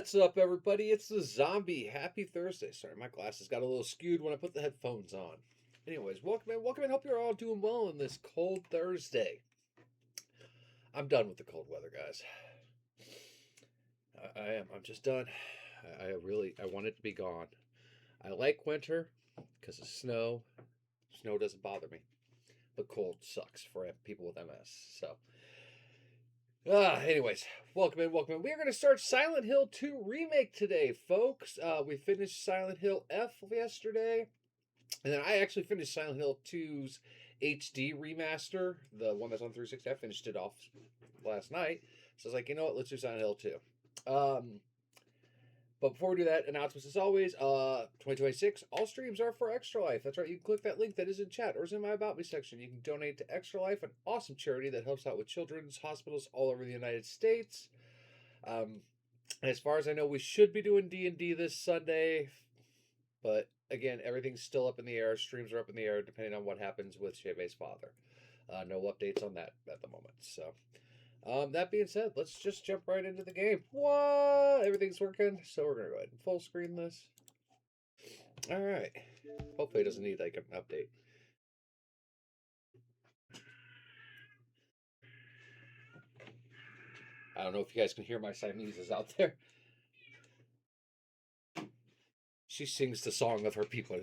What's up, everybody? It's the zombie. Happy Thursday. Sorry, my glasses got a little skewed when I put the headphones on. Anyways, welcome in, welcome in. Hope you're all doing well on this cold Thursday. I'm done with the cold weather, guys. I am. I'm just done. I want it to be gone. I like winter because of snow. Snow doesn't bother me, but cold sucks for people with MS. So, anyways, welcome in, welcome in. We are going to start Silent Hill 2 Remake today, folks. We finished Silent Hill F yesterday, and then I actually finished Silent Hill 2's HD remaster, the one that's on 360. I finished it off last night. So I was like, you know what, let's do Silent Hill 2. But before we do that, announcements as always, 2026, all streams are for Extra Life. That's right, you can click that link that is in chat or is in my About Me section. You can donate to Extra Life, an awesome charity that helps out with children's hospitals all over the United States. As far as I know, we should be doing D&D this Sunday, but again, everything's still up in the air. Streams are up in the air depending on what happens with Shebe's father. No updates on that at the moment, so... that being said, let's just jump right into the game. What? Everything's working, so we're going to go ahead and full screen this. All right. Hopefully it doesn't need like an update. I don't know if you guys can hear my Siamese out there. She sings the song of her people.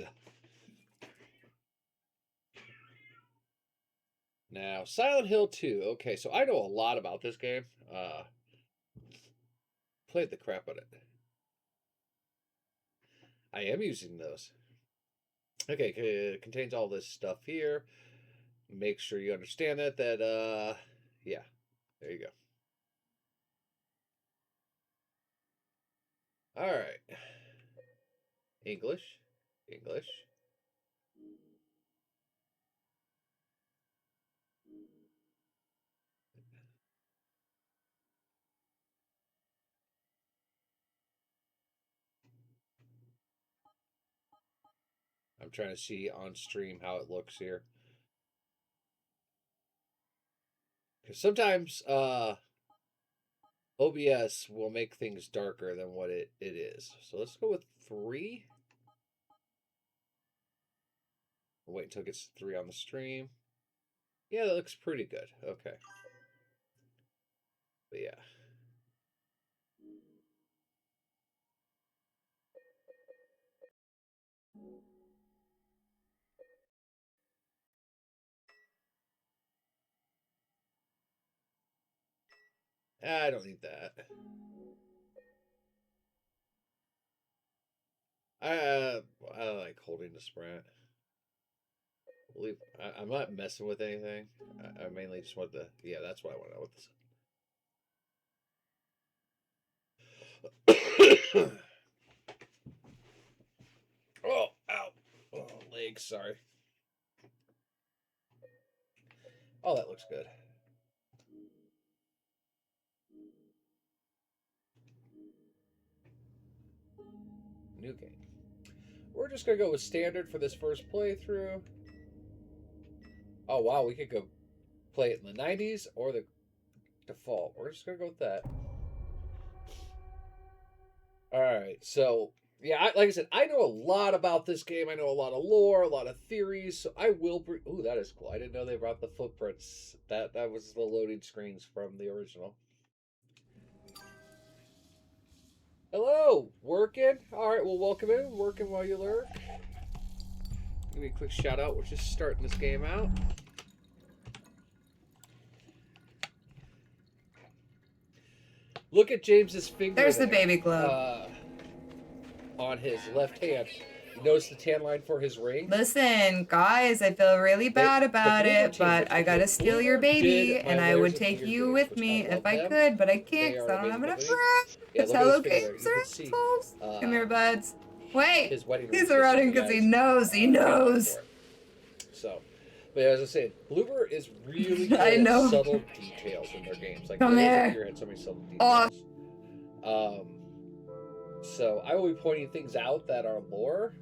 Now, Silent Hill 2. Okay, so I know a lot about this game. Played the crap out of it. I am using those. Okay, it contains all this stuff here. Make sure you understand that, yeah, there you go. All right. English. I'm trying to see on stream how it looks here. Because sometimes OBS will make things darker than what it is. So let's go with 3. We'll wait until it gets 3 on the stream. Yeah, that looks pretty good. Okay. But yeah. I don't need that. I like holding the sprint. I'm not messing with anything. I mainly just want the... Yeah, that's what I want to know with this. Oh, ow. Oh, legs, sorry. Oh, that looks good. New game. We're just going to go with standard for this first playthrough. Oh, wow, we could go play it in the 90s or the default. We're just going to go with that. All right, so, yeah, like I said, I know a lot about this game. I know a lot of lore, a lot of theories, so I will bring... Ooh, that is cool. I didn't know they brought the footprints. That was the loading screens from the original. Hello, working? All right, well, welcome in. Working while you lurk. Give me a quick shout out. We're just starting this game out. Look at James's finger. There's the baby glove. On his left hand. You notice the tan line for his ring? Listen, guys, I feel really bad about it, but I gotta steal your baby, and I would take you with me if I could, but I can't because I don't have enough room. It's Hello Games are assholes. Come here, buds. Wait, he's running because he knows. So, but as I said, Bloober is really good at subtle details in their games. Like, come here. Had so many subtle details. So I will be pointing things out that are lore.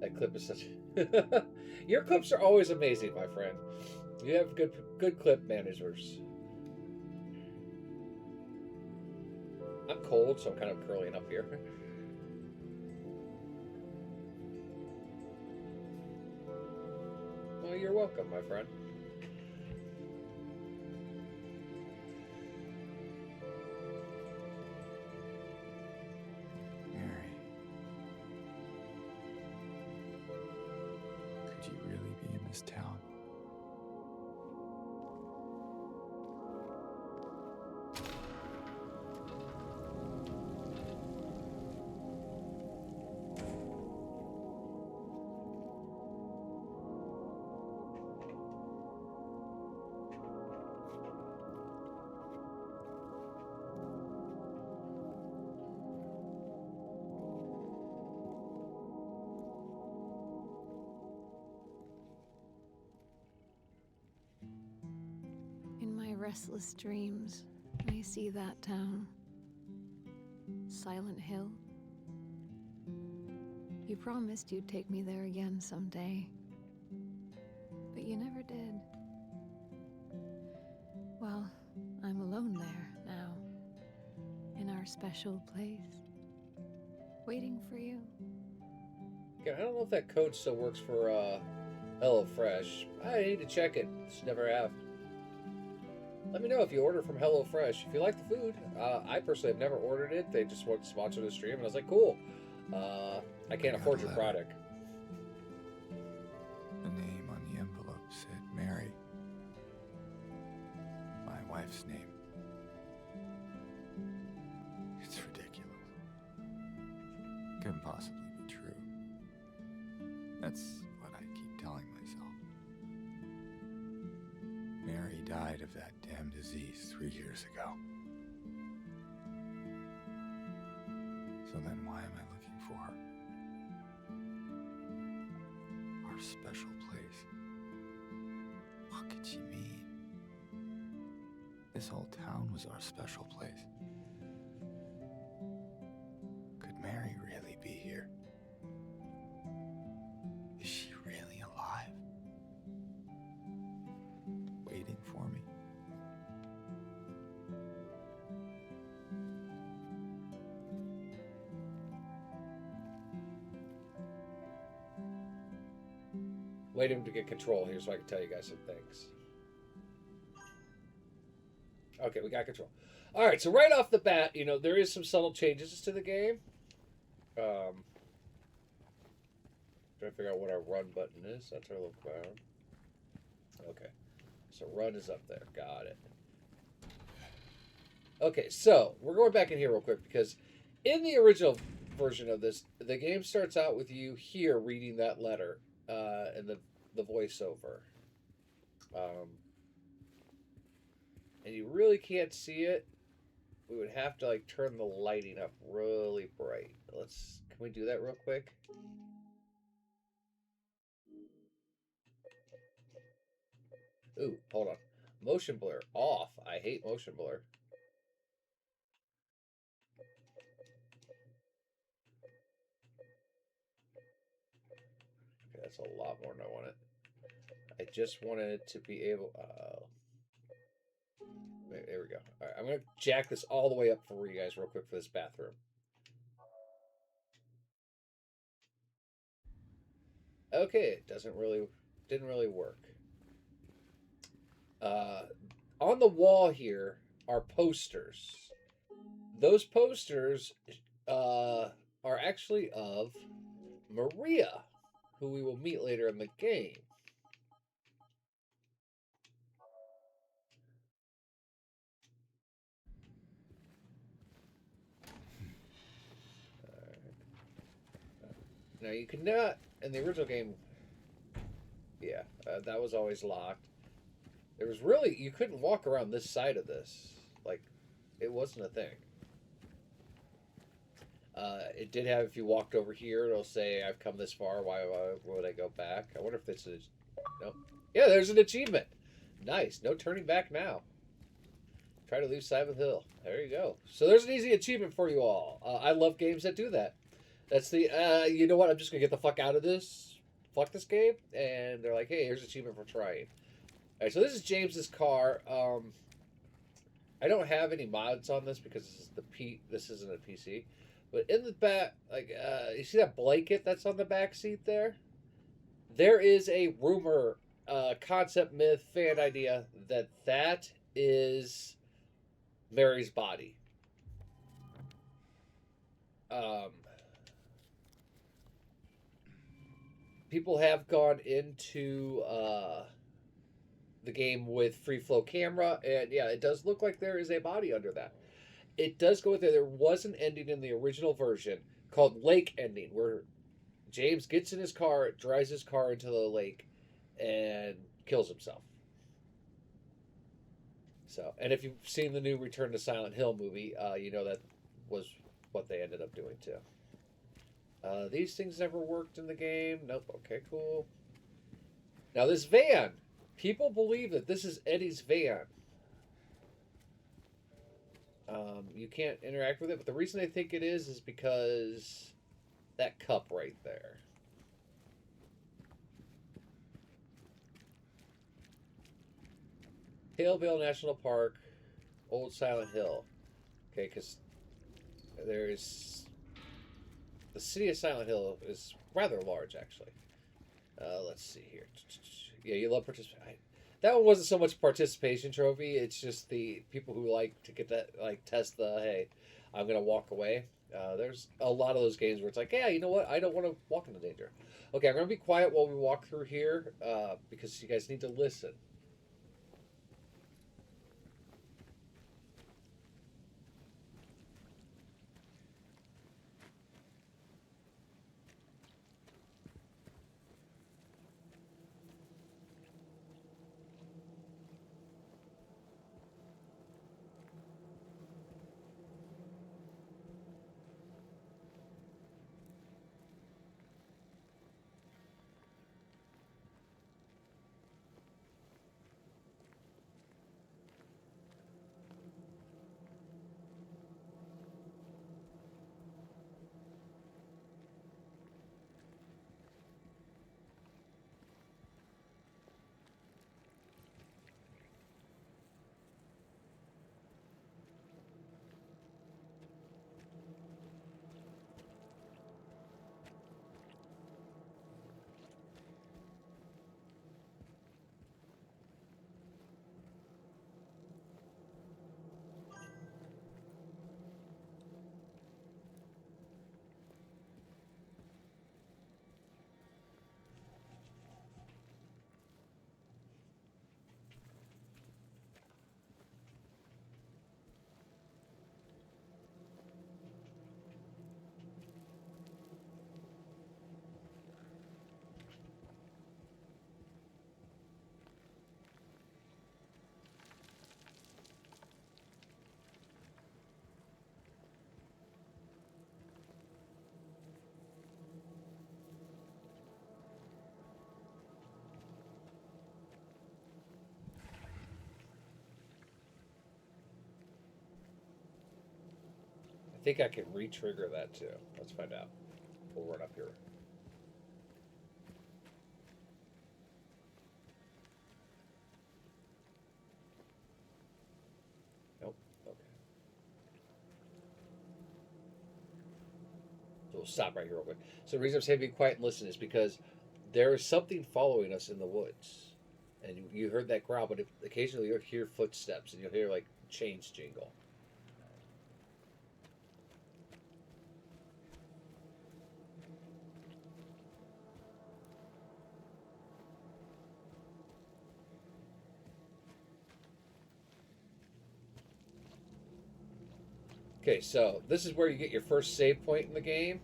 That clip is such... Your clips are always amazing, my friend. You have good clip managers. I'm cold, so I'm kind of curling up here. Well, you're welcome, my friend. Mary. Could you really be in this town? In my restless dreams, I see that town. Silent Hill. You promised you'd take me there again someday. But you never did. Well, I'm alone there now. In our special place. Waiting for you. Yeah, I don't know if that code still works for HelloFresh. I need to check it. Just never have. Let me know if you order from HelloFresh. If you like the food, I personally have never ordered it. They just want to sponsor the stream, and I was like, cool. I can't afford your product. The name on the envelope said Mary. My wife's name. It's ridiculous. Couldn't possibly be true. That's what I keep telling myself. Mary died of that damn disease 3 years ago. So then why am I looking for her? Our special place. What could she mean? This whole town was our special place. Could Mary really be here? Is she really alive? Waiting for me? Waiting to get control here so I can tell you guys some things. Okay, we got control. All right, so right off the bat, you know, there is some subtle changes to the game. Trying to figure out what our run button is. That's our little crown. Okay, so run is up there. Got it. Okay, so we're going back in here real quick because in the original version of this, the game starts out with you here reading that letter and the voiceover. And you really can't see it. We would have to like turn the lighting up really bright. Can we do that real quick? Ooh, hold on. Motion blur off. I hate motion blur. Okay, that's a lot more than I wanted. I just wanted to be able... there we go. All right, I'm going to jack this all the way up for you guys real quick for this bathroom. Okay, it didn't really work. On the wall here are posters. Those posters are actually of Maria, who we will meet later in the game. Now you could not, in the original game, yeah, that was always locked. There was really, you couldn't walk around this side of this. Like, it wasn't a thing. It did have, if you walked over here, it'll say, I've come this far, why would I go back? I wonder if this is, no. Yeah, there's an achievement. Nice, no turning back now. Try to leave Silent Hill. There you go. So there's an easy achievement for you all. I love games that do that. That's the, you know what, I'm just going to get the fuck out of this. Fuck this game. And they're like, hey, here's an achievement for trying. All right, so this is James's car. I don't have any mods on this because this isn't a PC. But in the back, like you see that blanket that's on the back seat there? There is a rumor, concept, myth, fan idea that is Mary's body. Um, People have gone into the game with free flow camera, and yeah, it does look like there is a body under that. It does go there. There was an ending in the original version called Lake Ending, where James gets in his car, drives his car into the lake, and kills himself. So, and if you've seen the new Return to Silent Hill movie, you know that was what they ended up doing too. These things never worked in the game. Nope. Okay, cool. Now this van, people believe that this is Eddie's van. You can't interact with it, but the reason I think it is because that cup right there. Halevale National Park, Old Silent Hill. Okay, because there's the city of Silent Hill is rather large, actually. Let's see here. Yeah, you love participation. That one wasn't so much participation trophy. It's just the people who like to get that, like, test the, hey, I'm gonna walk away. There's a lot of those games where it's like, yeah, you know what? I don't want to walk into danger. Okay, I'm gonna be quiet while we walk through here because you guys need to listen. I think I can re-trigger that too. Let's find out. We'll run up here. Nope. Okay. So we'll stop right here real quick. So the reason I'm saying be quiet and listen is because there is something following us in the woods. And you heard that growl, but occasionally you'll hear footsteps and you'll hear like chains jingle. Okay, so this is where you get your first save point in the game.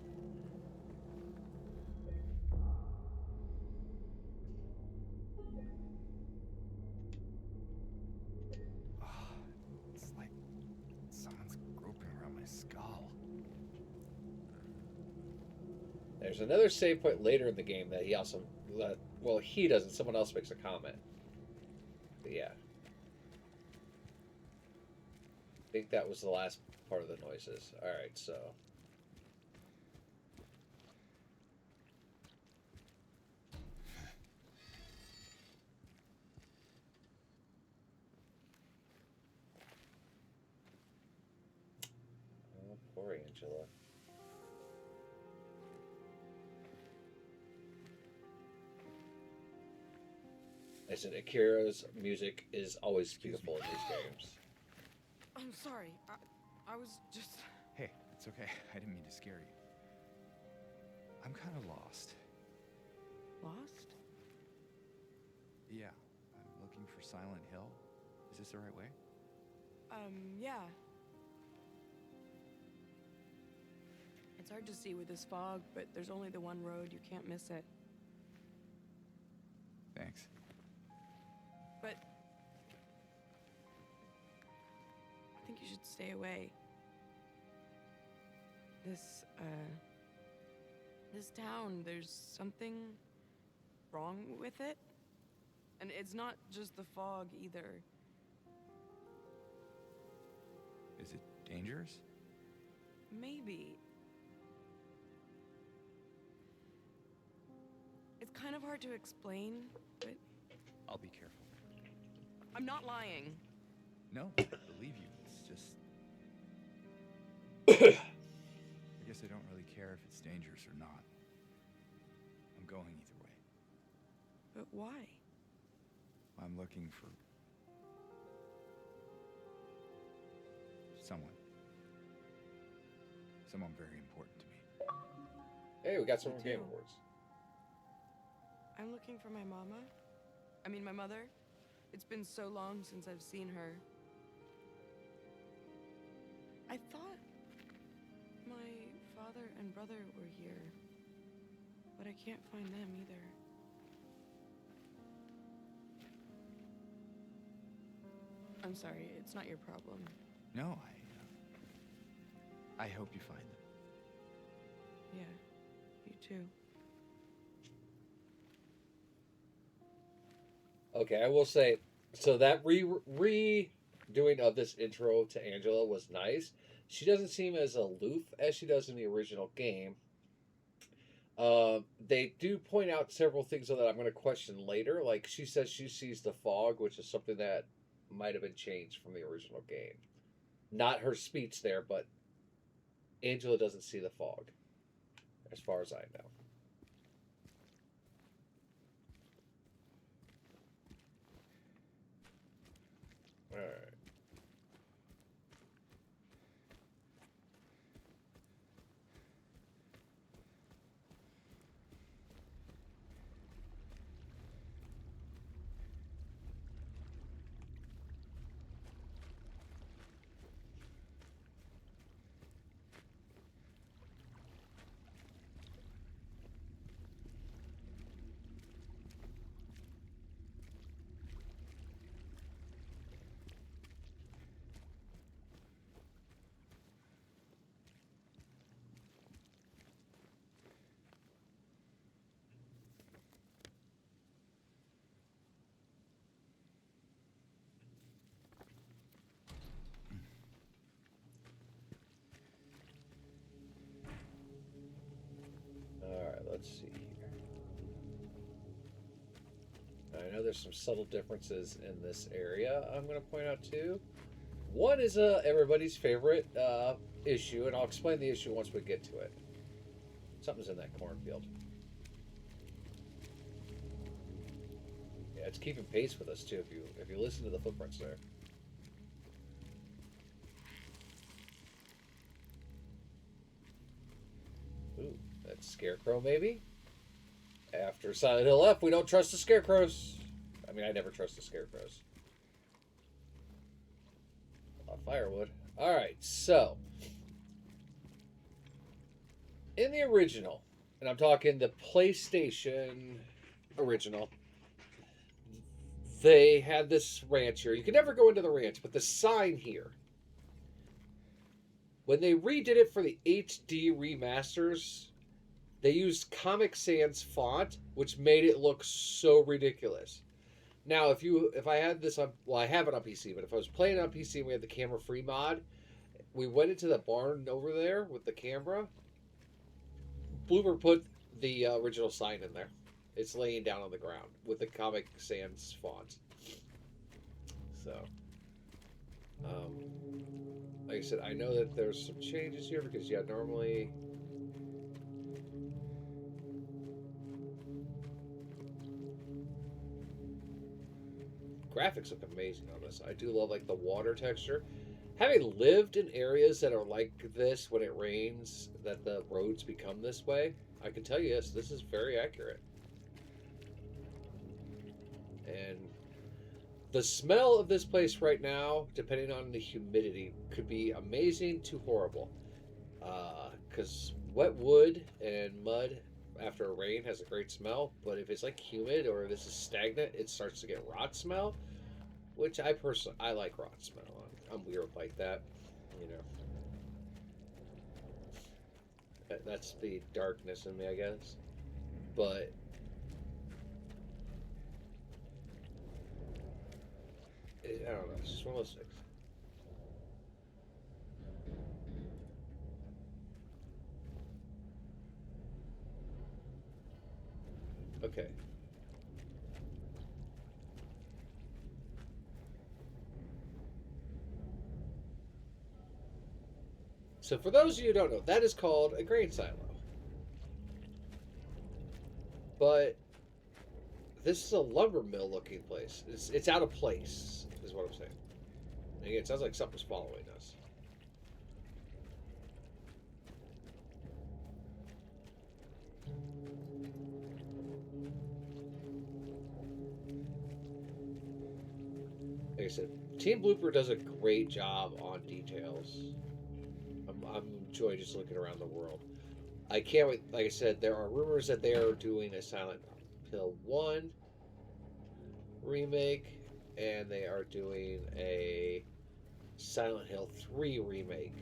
It's like someone's groping around my skull. There's another save point later in the game that he also, well, he doesn't. Someone else makes a comment. But yeah. I think that was the last part of the noises. Alright, so. Angela. I said Akira's music is always beautiful in these games. I'm sorry. I was just... Hey, it's okay. I didn't mean to scare you. I'm kind of lost. Lost? Yeah, I'm looking for Silent Hill. Is this the right way? Yeah. It's hard to see with this fog, but there's only the one road. You can't miss it. Thanks. But... I think you should stay away. This town, there's something wrong with it. And it's not just the fog, either. Is it dangerous? Maybe. It's kind of hard to explain, but... I'll be careful. I'm not lying. No, I believe you. It's just... I guess I don't really care if it's dangerous or not. I'm going either way. But why? I'm looking for... someone. Someone very important to me. Hey, we got some Me Game too. Awards. I'm looking for my mama. I mean, my mother. It's been so long since I've seen her. I thought my father and brother were here, but I can't find them either. I'm sorry, it's not your problem. No, I hope you find them. Yeah, you too. Okay, I will say, so that redoing of this intro to Angela was nice. She doesn't seem as aloof as she does in the original game. They do point out several things though that I'm going to question later. Like she says she sees the fog, which is something that might have been changed from the original game. Not her speech there, but Angela doesn't see the fog, as far as I know. All right. Let's see here. I know there's some subtle differences in this area I'm going to point out too. One is everybody's favorite issue, and I'll explain the issue once we get to it. Something's in that cornfield. Yeah, it's keeping pace with us too. If you listen to the footprints there. Ooh, that's Scarecrow maybe. After Silent Hill F, we don't trust the scarecrows. I mean, I never trust the scarecrows. Firewood. Alright, so. In the original, and I'm talking the PlayStation original, they had this ranch here. You could never go into the ranch, but the sign here. When they redid it for the HD remasters, they used Comic Sans font, which made it look so ridiculous. Now, if I had this on, well, I have it on PC, but if I was playing on PC and we had the camera free mod, we went into the barn over there with the camera. Bloober put the original sign in there. It's laying down on the ground with the Comic Sans font. So, Like I said, I know that there's some changes here because, yeah, normally... Graphics look amazing on this. I do love, like, the water texture. Having lived in areas that are like this when it rains, that the roads become this way, I can tell you, yes, this is very accurate. And the smell of this place right now, depending on the humidity, could be amazing to horrible. Because wet wood and mud after a rain has a great smell, but if it's like humid or this is stagnant, it starts to get rot smell, which I like rot smell. I'm weird like that, you know. That's the darkness in me, I guess. But I don't know. It's just one of those things. Okay. So for those of you who don't know, that is called a grain silo. But this is a lumber mill looking place. It's out of place, is what I'm saying. And again, it sounds like something's following us. Like I said, Team Blooper does a great job on details. I'm enjoying just looking around the world. I can't wait. Like I said, there are rumors that they are doing a Silent Hill 1 remake, and they are doing a Silent Hill 3 remake.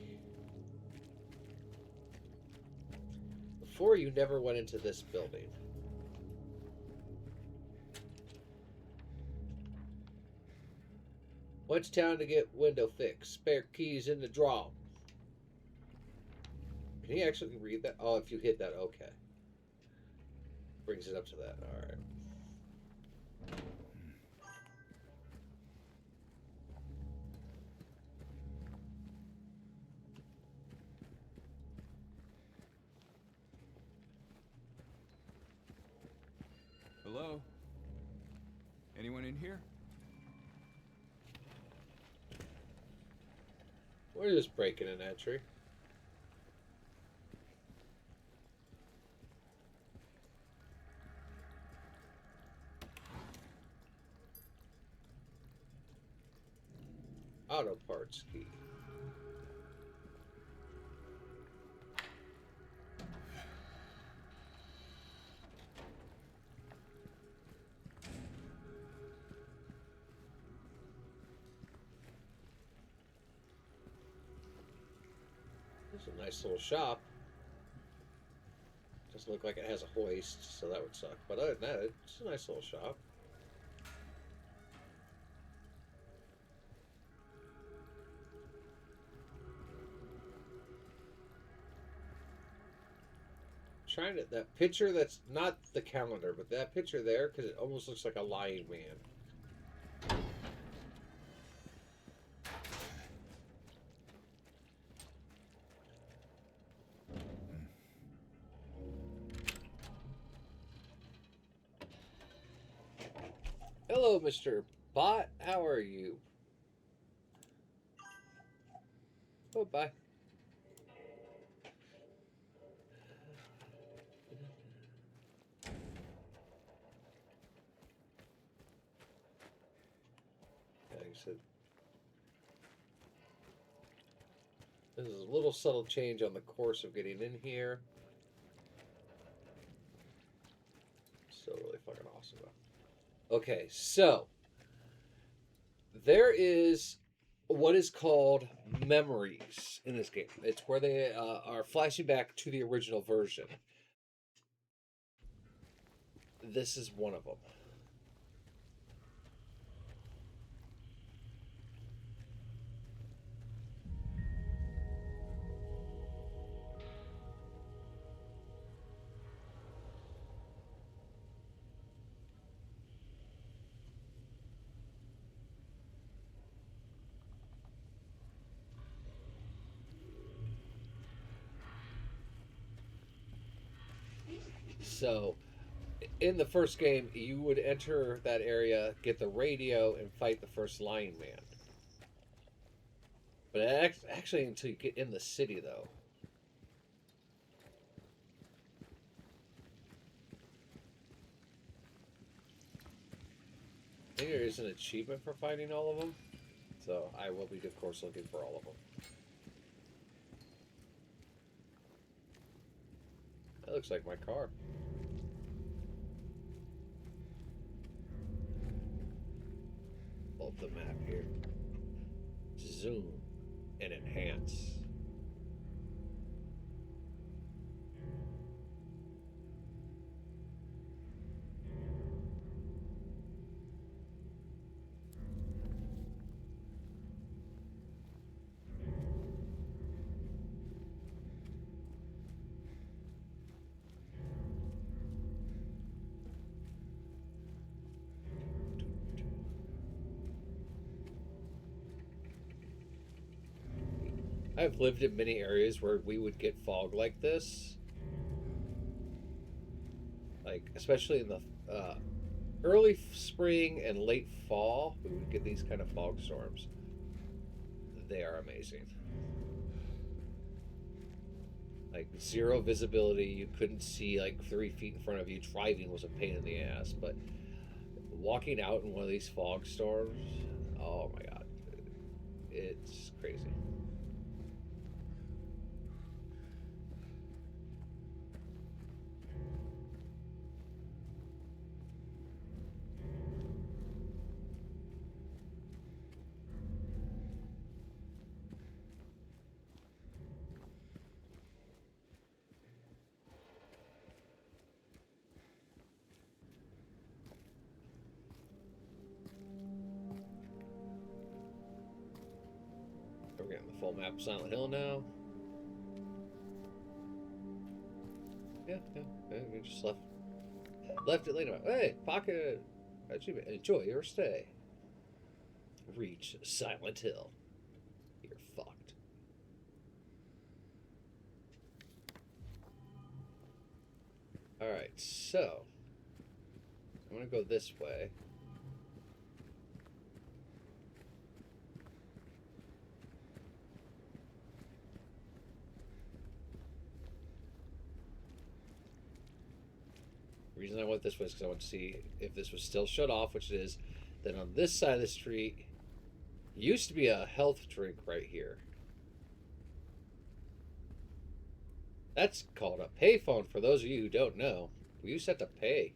Before, you never went into this building. Went to town to get window fixed. Spare keys in the drawer. Can you actually read that? Oh, if you hit that, okay. Brings it up to that. All right. Hello? Anyone in here? We're just breaking an entry. Auto parts key. It's a nice little shop. Doesn't look like it has a hoist, so that would suck. But other than that, it's a nice little shop. Trying to that picture that's not the calendar, but that picture there because it almost looks like a lying man. Hello, Mr. Bot. How are you? Oh, bye. Like I said, this is a little subtle change on the course of getting in here. So really fucking awesome. Okay, so there is what is called memories in this game. It's where they are flashing back to the original version. This is one of them. So, in the first game, you would enter that area, get the radio, and fight the first Lion Man. But actually, until you get in the city, though. I think there is an achievement for finding all of them. So I will be, of course, looking for all of them. That looks like my car. Pull up the map here. Zoom and enhance. I've lived in many areas where we would get fog like this. Like, especially in the early spring and late fall, we would get these kind of fog storms. They are amazing. Like, zero visibility, you couldn't see like 3 feet in front of you. Driving was a pain in the ass, but walking out in one of these fog storms, oh my god, it's crazy. We're getting the full map of Silent Hill now. Yeah, we just left it later. Hey, pocket achievement. Enjoy your stay. Reach Silent Hill. You're fucked. Alright, so I'm gonna go this way. The reason I went this way is because I want to see if this was still shut off, which it is. Then on this side of the street, used to be a health drink right here. That's called a payphone for those of you who don't know. We used to have to pay.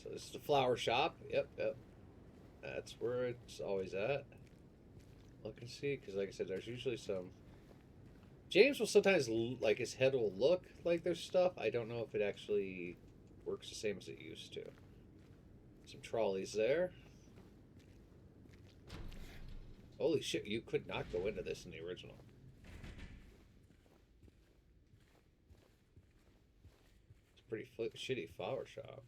So this is the flower shop. Yep. That's where it's always at. Look and see, because like I said, there's usually some... James will sometimes, like, his head will look like there's stuff. I don't know if it actually works the same as it used to. Some trolleys there. Holy shit, you could not go into this in the original. It's a pretty shitty flower shop.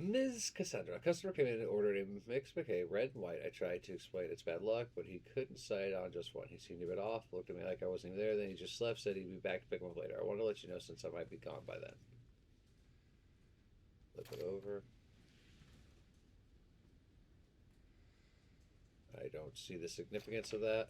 Ms. Cassandra. A customer came in and ordered a mixed bouquet, red and white. I tried to explain it's bad luck, but he couldn't decide on just one. He seemed a bit off, looked at me like I wasn't even there, then he just left, said he'd be back to pick them up later. I want to let you know since I might be gone by then. Flip it over. I don't see the significance of that.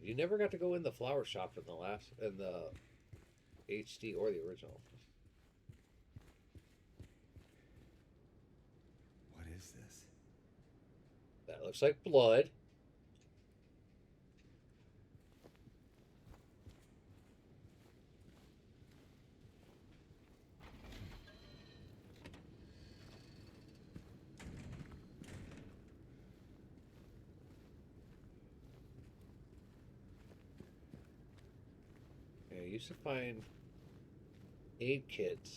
You never got to go in the flower shop in the HD or the original. What is this? That looks like blood. I used to find aid kits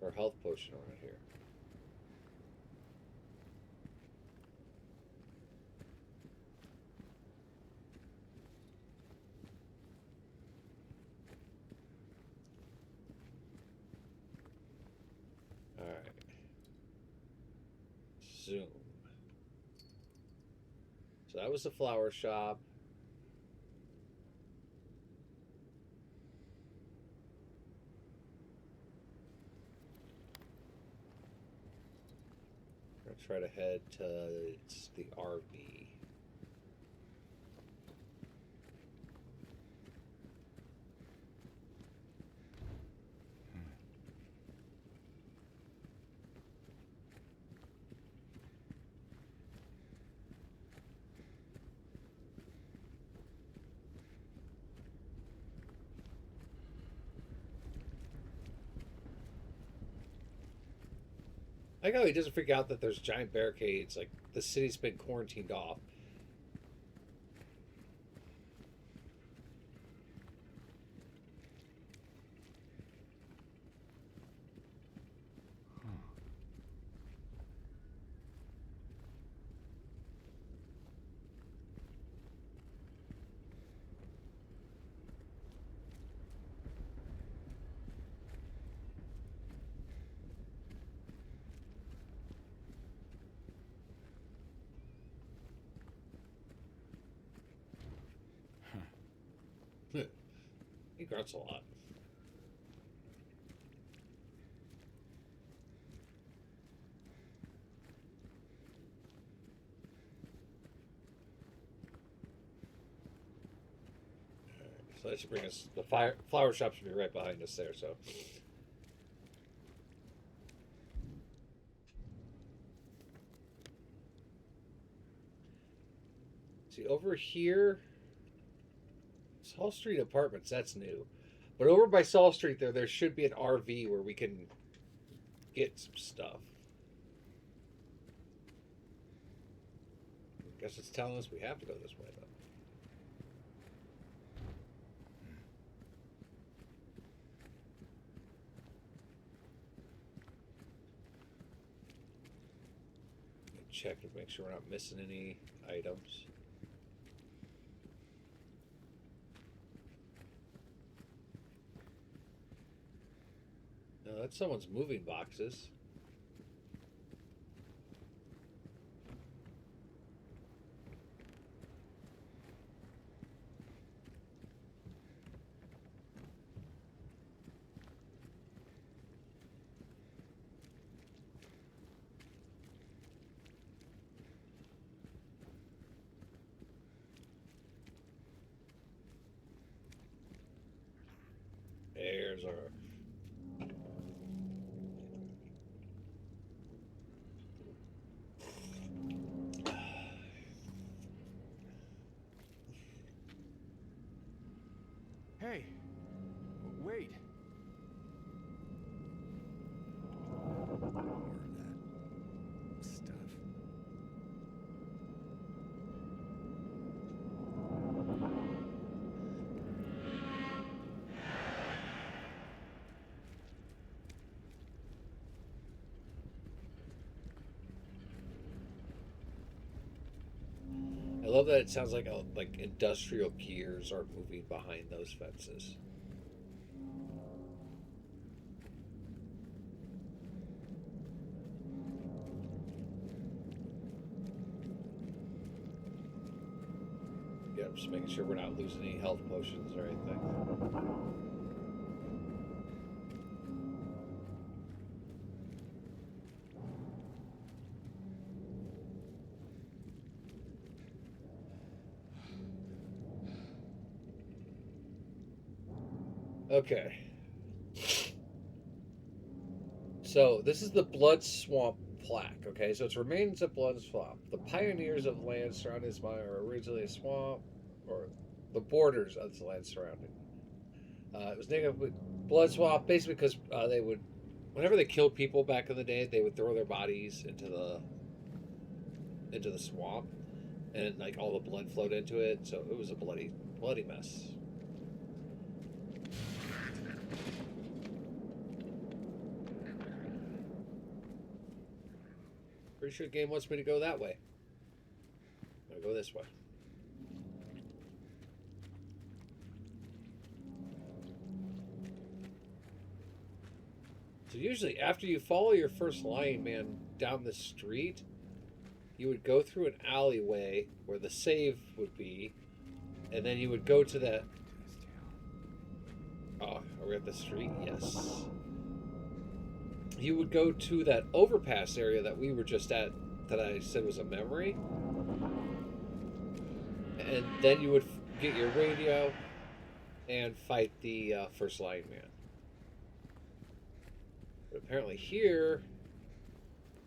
or health potion around here. zoom. So that was the flower shop. I'm gonna try to head to the RV. I like how he doesn't freak out that there's giant barricades, like the city's been quarantined off. He grunts a lot. So that should bring us. The flower shop should be right behind us there. So. See over here. Saul Street Apartments. That's new. But over by Saul Street there should be an RV where we can get some stuff. I guess it's telling us we have to go this way though. Check to make sure we're not missing any items. No, that's someone's moving boxes. There's our. Hey, wait. More of that stuff. I love that it sounds like industrial gears are moving behind those fences. Yeah, I'm just making sure we're not losing any health potions or anything. Okay. So this is the Blood Swamp plaque. Okay, so it's remains of Blood Swamp. The pioneers of land surrounding this mine are originally a swamp, or the borders of the land surrounding. It was named Blood Swamp basically because they would, whenever they killed people back in the day, they would throw their bodies into the swamp, and like all the blood flowed into it, so it was a bloody mess. Pretty sure the game wants me to go that way. I'm gonna go this way. So usually after you follow your first lion man down the street, you would go through an alleyway where the save would be, and then you would go to that. Oh, are we at the street? Yes. You would go to that overpass area that we were just at, that I said was a memory, and then you would get your radio and fight the first line man. But apparently here,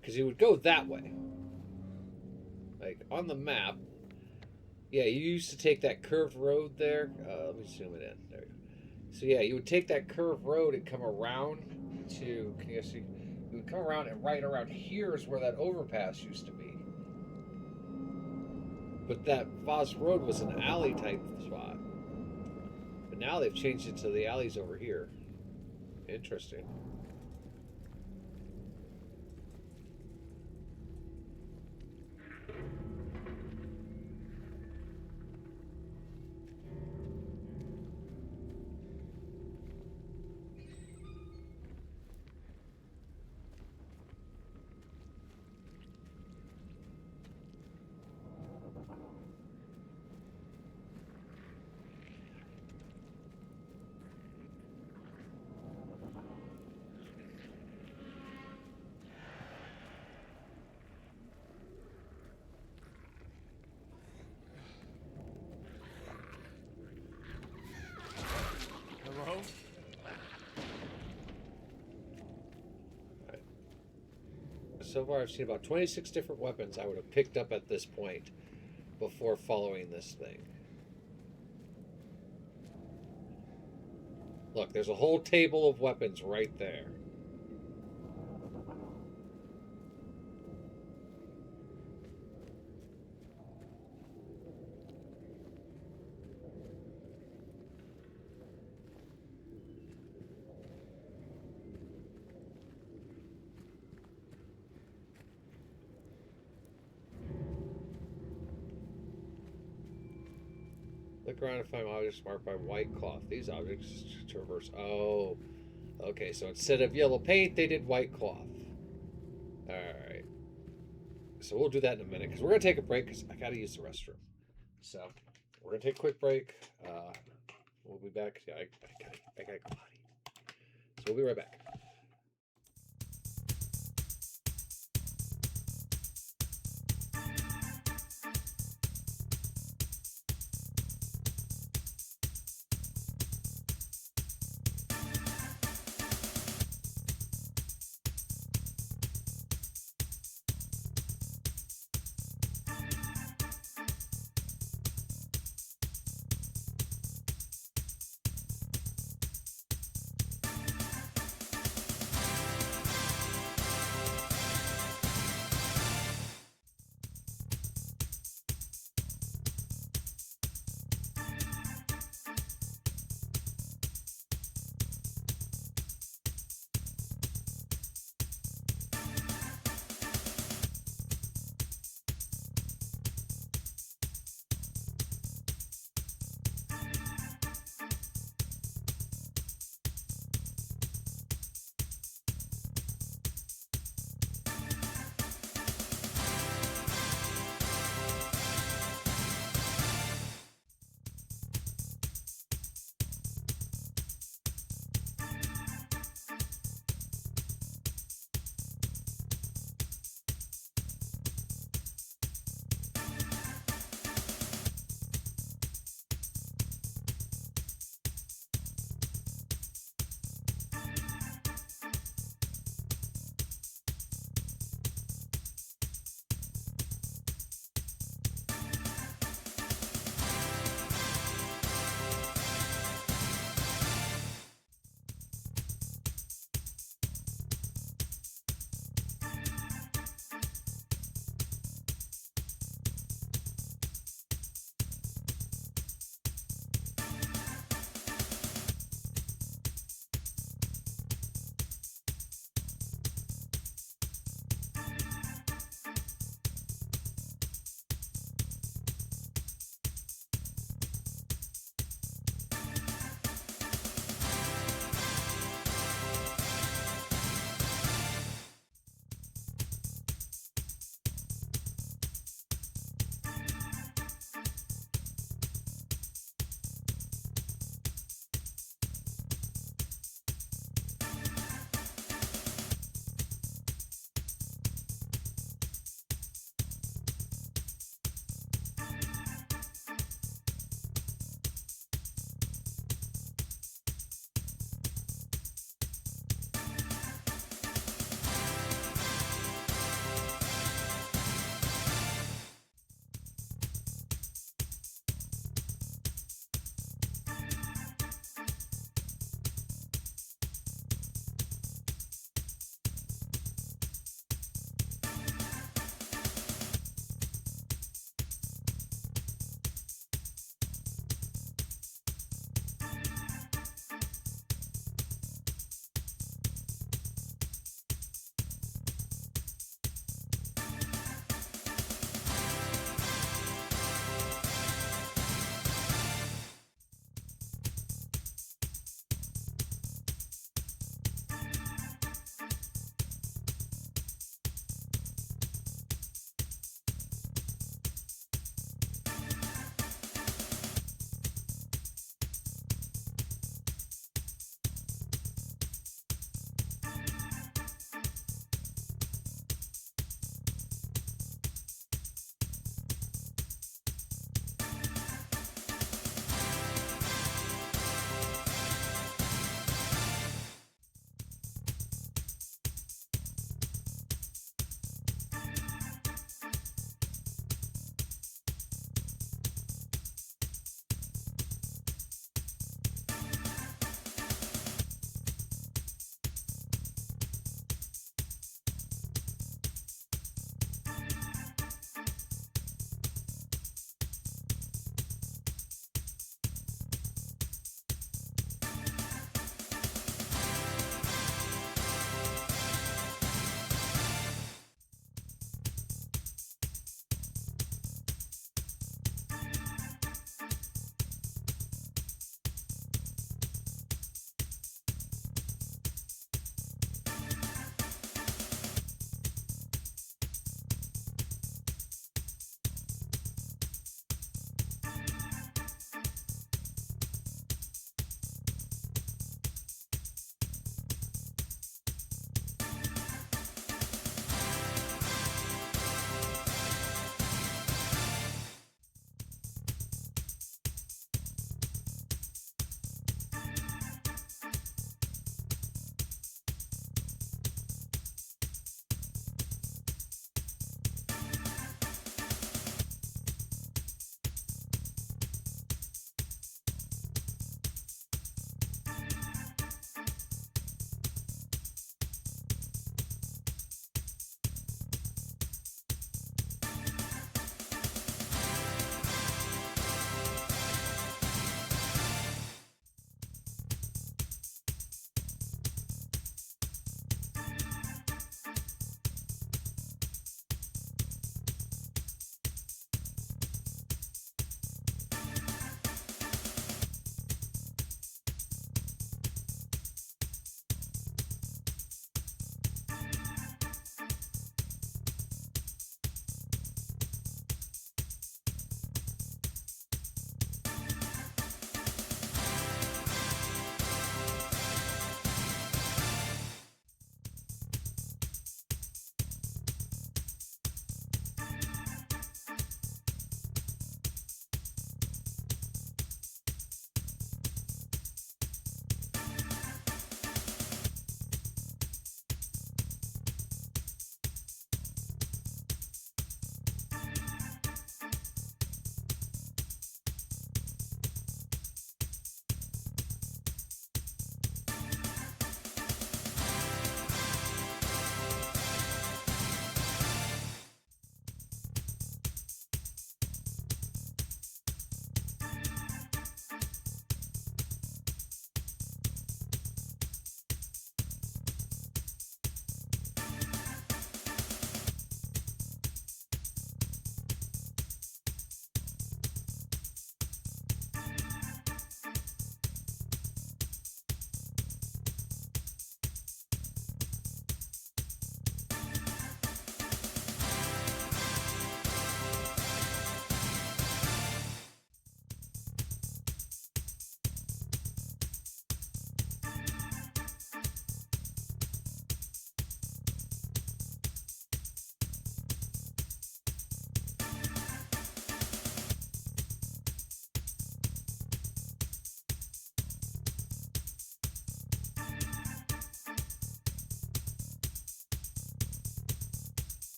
because you would go that way, like on the map. Yeah, you used to take that curved road there. Let me zoom it in. There you go. So yeah, you would take that curved road and come around to. Can you guys see? You would come around, and right around here is where that overpass used to be. But that Voss Road was an alley type spot. But now they've changed it to the alleys over here. Interesting. Hello? So far, I've seen about 26 different weapons I would have picked up at this point before following this thing. Look, there's a whole table of weapons right there. Look around and find objects marked by white cloth. These objects traverse. Oh, okay. So instead of yellow paint, they did white cloth. All right. So we'll do that in a minute because we're gonna take a break because I gotta use the restroom. So we're gonna take a quick break. We'll be back. Yeah, I gotta go potty. So we'll be right back.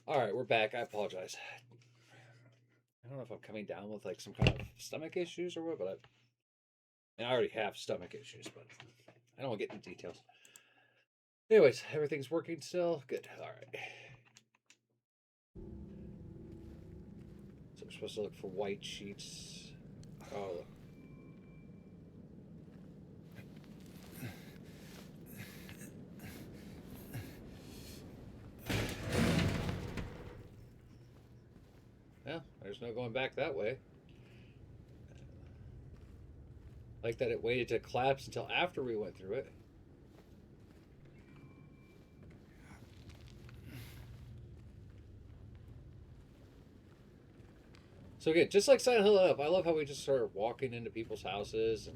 All right, we're back. I apologize. I don't know if I'm coming down with like some kind of stomach issues or what, but I already have stomach issues, but I don't want to get into details. Anyways, everything's working still. Good. All right. So we're supposed to look for white sheets. Oh, look. Well, there's no going back that way. Like that it waited to collapse until after we went through it. So again, just like Silent Hill Up, I love how we just start walking into people's houses and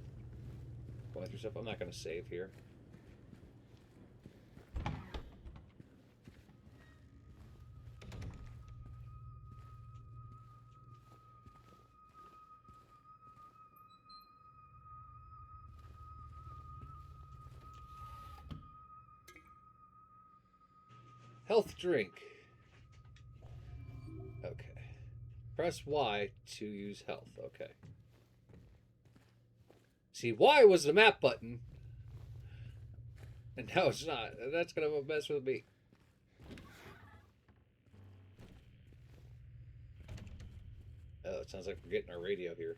going through stuff. I'm not going to save here. Health drink. Okay. Press Y to use health. Okay. See, Y was the map button. And now it's not. And that's going to mess with me. Oh, it sounds like we're getting our radio here.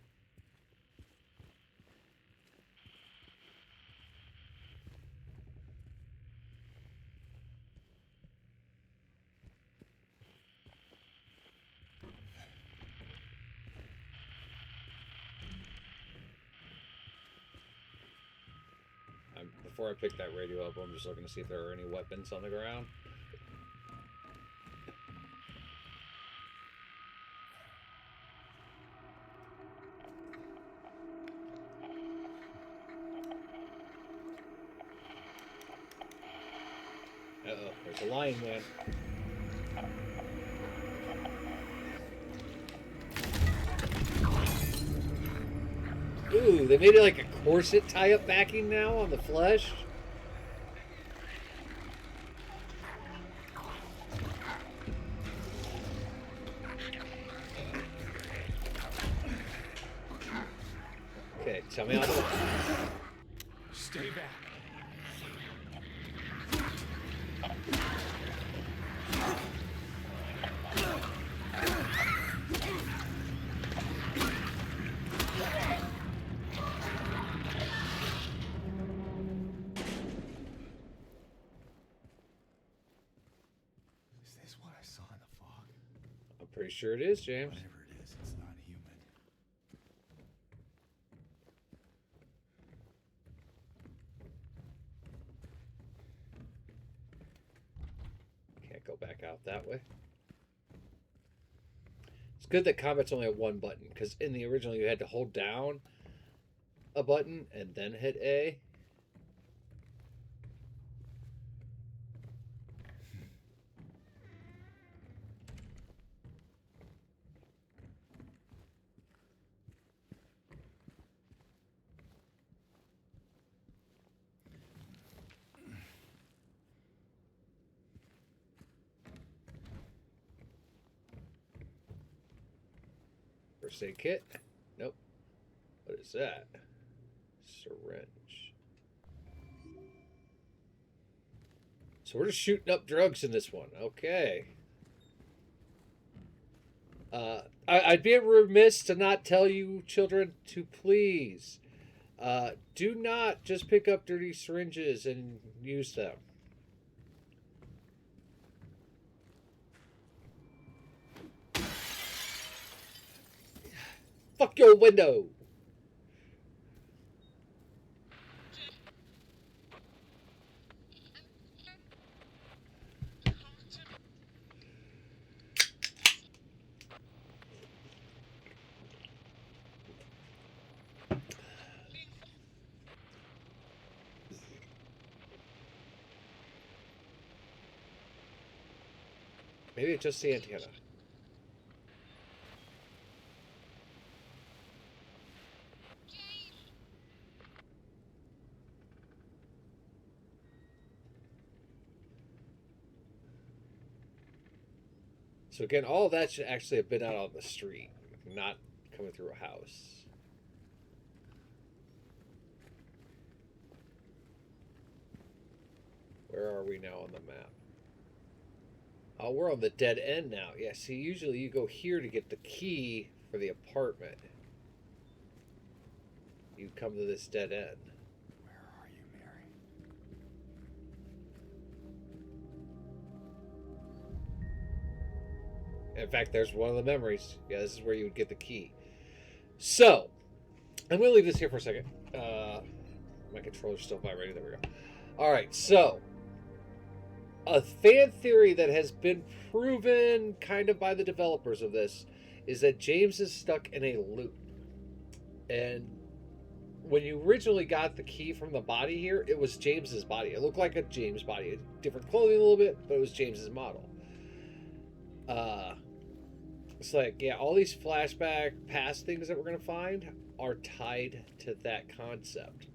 Before I pick that radio up, I'm just looking to see if there are any weapons on the ground. Uh-oh, there's a lion man. Ooh, they made it like a corset tie-up backing now on the flesh. Okay, tell me how to... Stay back. Is this what I saw in the fog? I'm pretty sure it is, James. Whatever it is, it's not human. Can't go back out that way. It's good that combat's only at one button, because in the original you had to hold down a button and then hit A. First aid kit. Nope. What is that? Syringe. So we're just shooting up drugs in this one. Okay. I'd be remiss to not tell you, children, to please do not just pick up dirty syringes and use them. Fuck your window! Maybe it's just the antenna. So again, all of that should actually have been out on the street, not coming through a house. Where are we now on the map? Oh, we're on the dead end now. Yeah, see, usually you go here to get the key for the apartment. You come to this dead end. Where are you, Mary? In fact, there's one of the memories. Yeah, this is where you would get the key. So, I'm going to leave this here for a second. My controller's still vibrating. There we go. All right, so a fan theory that has been proven kind of by the developers of this is that James is stuck in a loop. And when you originally got the key from the body here, it was James's body. It looked like a James body. Different clothing a little bit, but it was James's model. It's like, yeah, all these flashback past things that we're going to find are tied to that concept.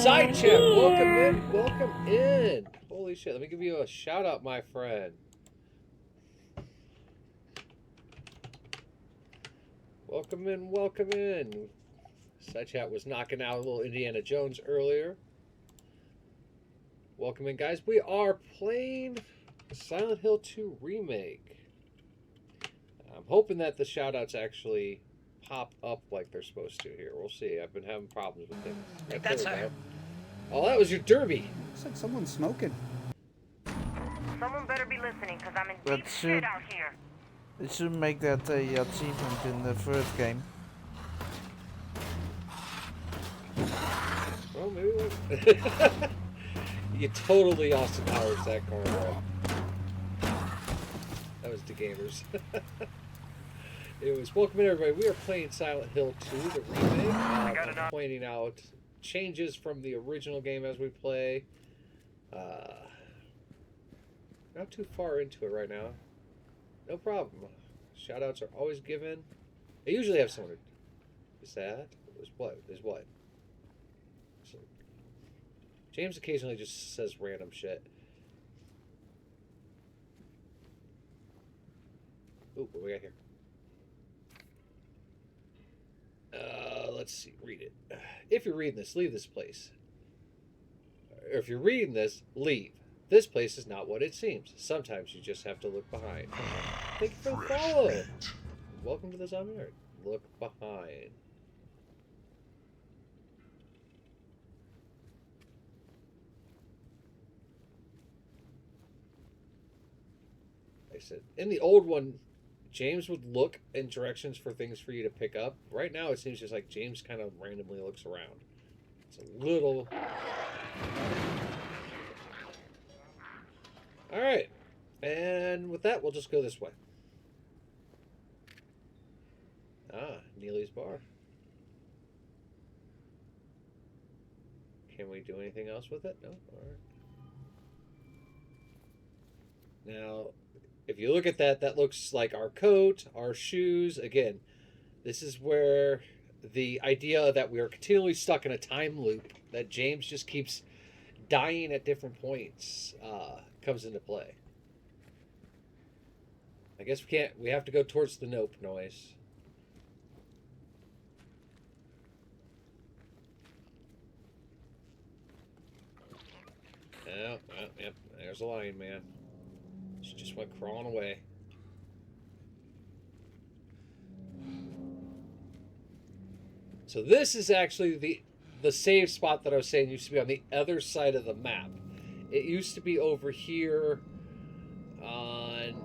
Side chat, welcome in, welcome in. Holy shit, let me give you a shout out, my friend. Welcome in, welcome in. Side chat was knocking out a little Indiana Jones earlier. Welcome in, guys. We are playing Silent Hill 2 Remake. I'm hoping that the shout outs actually pop up like they're supposed to here. We'll see. I've been having problems with things. Right, That's her. Oh, that was your derby. Looks like someone's smoking. Someone better be listening, because I'm in That deep should- shit out here. It should make that a achievement in the first game. Well, maybe you totally Austin Powers that car, bro. That was the gamers. Anyways, welcome in, everybody. We are playing Silent Hill 2, the remake. Pointing out changes from the original game as we play. Not too far into it right now. No problem. Shoutouts are always given. I usually have someone. Is that? Is what? Is what? So, James occasionally just says random shit. Ooh, what we got here? Let's see. Read it. If you're reading this, leave this place. Or if you're reading this, leave. This place is not what it seems. Sometimes you just have to look behind. Thank you for the follow. Welcome to the Zombie Nerd. Look behind. Like I said, in the old one, James would look in directions for things for you to pick up. Right now, it seems just like James kind of randomly looks around. It's a little... Alright. And with that, we'll just go this way. Ah, Neely's Bar. Can we do anything else with it? No? Alright. Now... If you look at that, that looks like our coat, our shoes. Again, this is where the idea that we are continually stuck in a time loop, that James just keeps dying at different points, comes into play. I guess we have to go towards the nope noise. Oh, yep, there's a lion, man. She just went crawling away. So this is actually the save spot that I was saying used to be on the other side of the map. It used to be over here on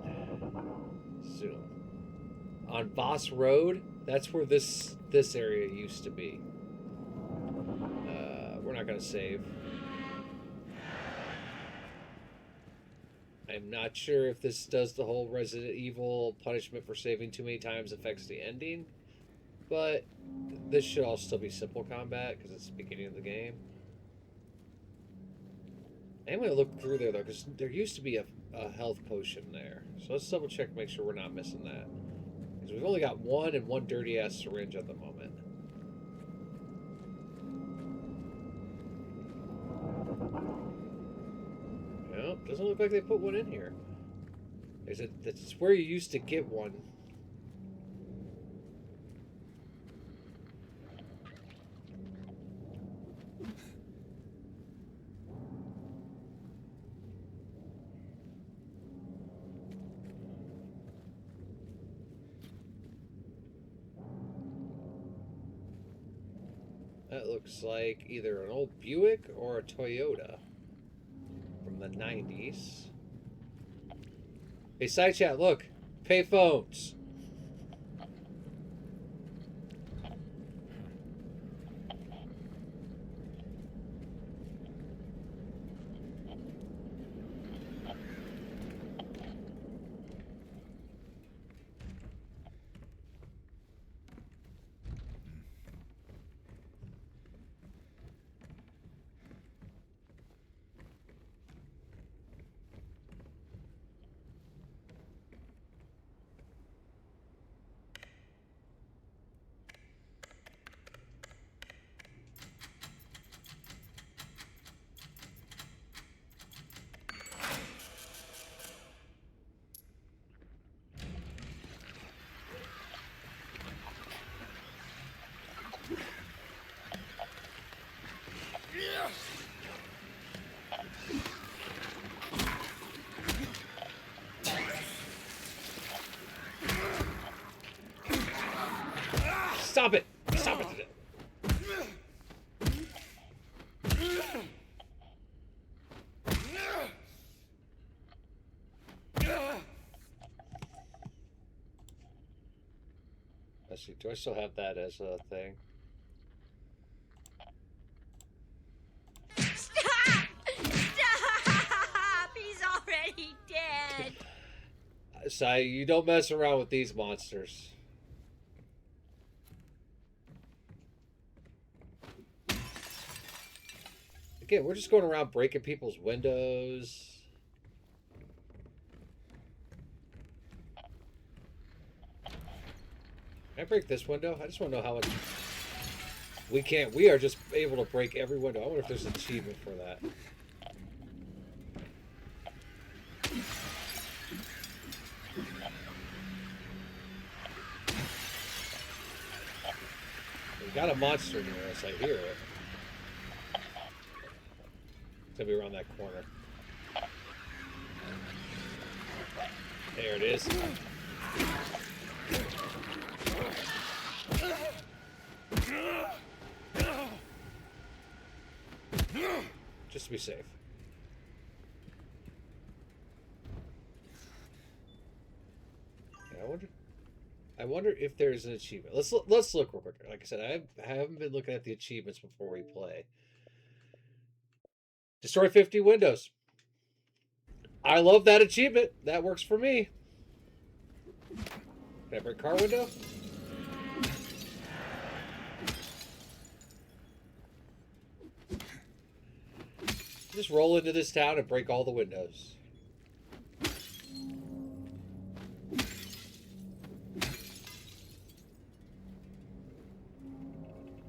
Voss Road. That's where this area used to be. We're not going to save. I'm not sure if this does the whole Resident Evil punishment for saving too many times affects the ending, but this should all still be simple combat because it's the beginning of the game. I'm going to look through there, though, because there used to be a health potion there. So let's double check, make sure we're not missing that. Because we've only got one and one dirty-ass syringe at the moment. No, doesn't look like they put one in here. That's where you used to get one. That looks like either an old Buick or a Toyota from the 90s. Hey, side chat, look. Pay phones. Stop it! Stop it! Let's see, do I still have that as a thing? Stop! Stop! He's already dead! Sai, you don't mess around with these monsters. Again, we're just going around breaking people's windows. Can I break this window? I just want to know how much... We can't. We are just able to break every window. I wonder if there's an achievement for that. We got a monster near us. I hear it. It's gonna be around that corner. There it is. Just to be safe. Yeah, I wonder if there's an achievement. Let's look real quick. Like I said, I haven't been looking at the achievements before we play. Destroy 50 windows. I love that achievement. That works for me. Can I break car window? Just roll into this town and break all the windows.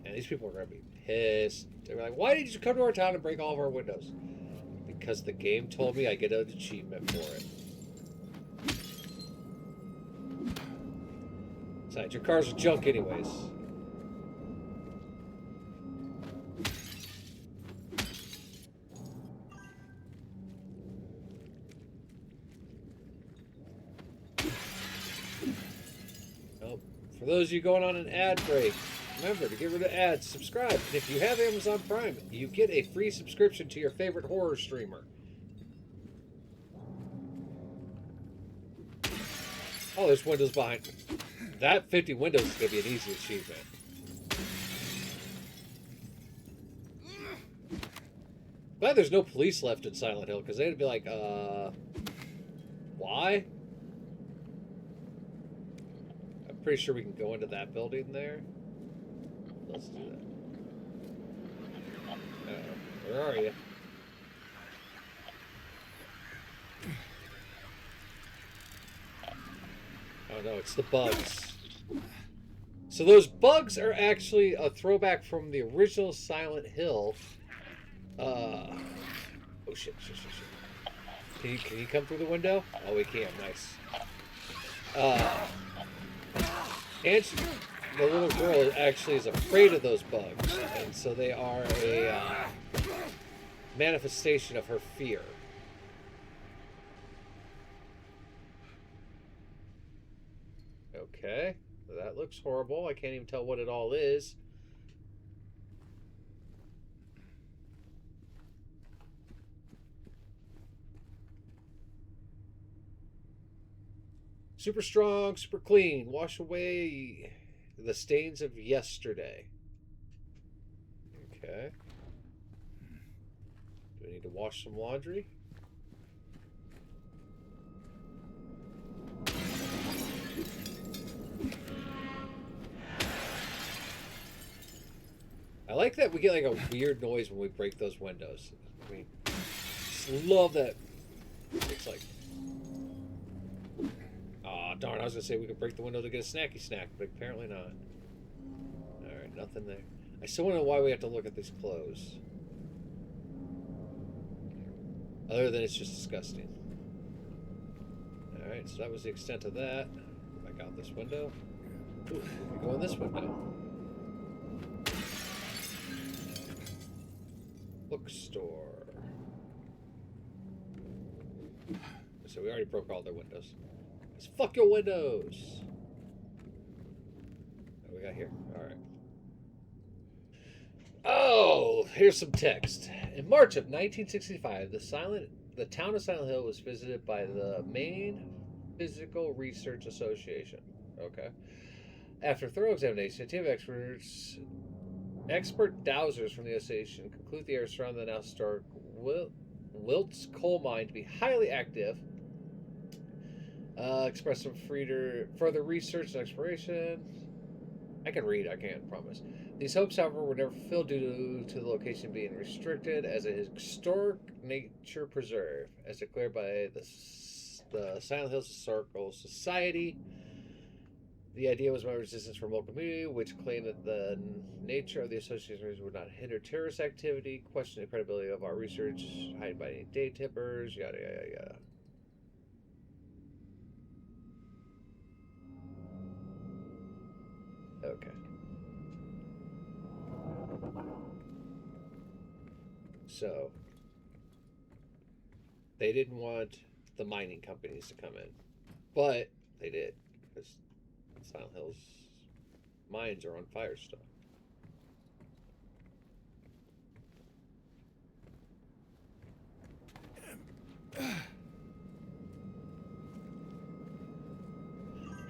And these people are going to be pissed. They're like, why did you come to our town and break all of our windows? Because the game told me I get an achievement for it. Besides, your cars are junk anyways. Nope. For those of you going on an ad break, remember to get rid of ads, subscribe, and if you have Amazon Prime, you get a free subscription to your favorite horror streamer. Oh, there's windows behind me. That 50 windows is going to be an easy achievement. Glad there's no police left in Silent Hill, because they'd be like, why? I'm pretty sure we can go into that building there. Let's do that. Where are you? Oh no, it's the bugs. So those bugs are actually a throwback from the original Silent Hill. Oh shit. Can you come through the window? Oh, we can. Nice. And the little girl actually is afraid of those bugs, and so they are a manifestation of her fear. Okay, that looks horrible. I can't even tell what it all is. Super strong, super clean. Wash away the stains of yesterday. Okay. Do we need to wash some laundry? I like that we get like a weird noise when we break those windows. I mean, just love that. It's like, oh darn! I was gonna say we could break the window to get a snacky snack, but apparently not. All right, nothing there. I still want to know why we have to look at these clothes. Other than it's just disgusting. All right, so that was the extent of that. Back out this window. Ooh, we can go in this window. Bookstore. So we already broke all their windows. Let's fuck your windows. What we got here? Alright. Oh, here's some text. In March of 1965, the town of Silent Hill was visited by the Maine Physical Research Association. Okay. After thorough examination, a team of expert dowsers from the association conclude the area surrounding the now historic Wilt's coal mine to be highly active. Express some further research and exploration. I can read, I can't promise. These hopes, however, were never fulfilled due to the location being restricted as a historic nature preserve, as declared by the Silent Hills Historical Society. The idea was met resistance from local community, which claimed that the nature of the association would not hinder terrorist activity, question the credibility of our research, hide by any day tippers, yada yada yada. Okay. So, they didn't want the mining companies to come in, but they did, because Silent Hill's mines are on fire still.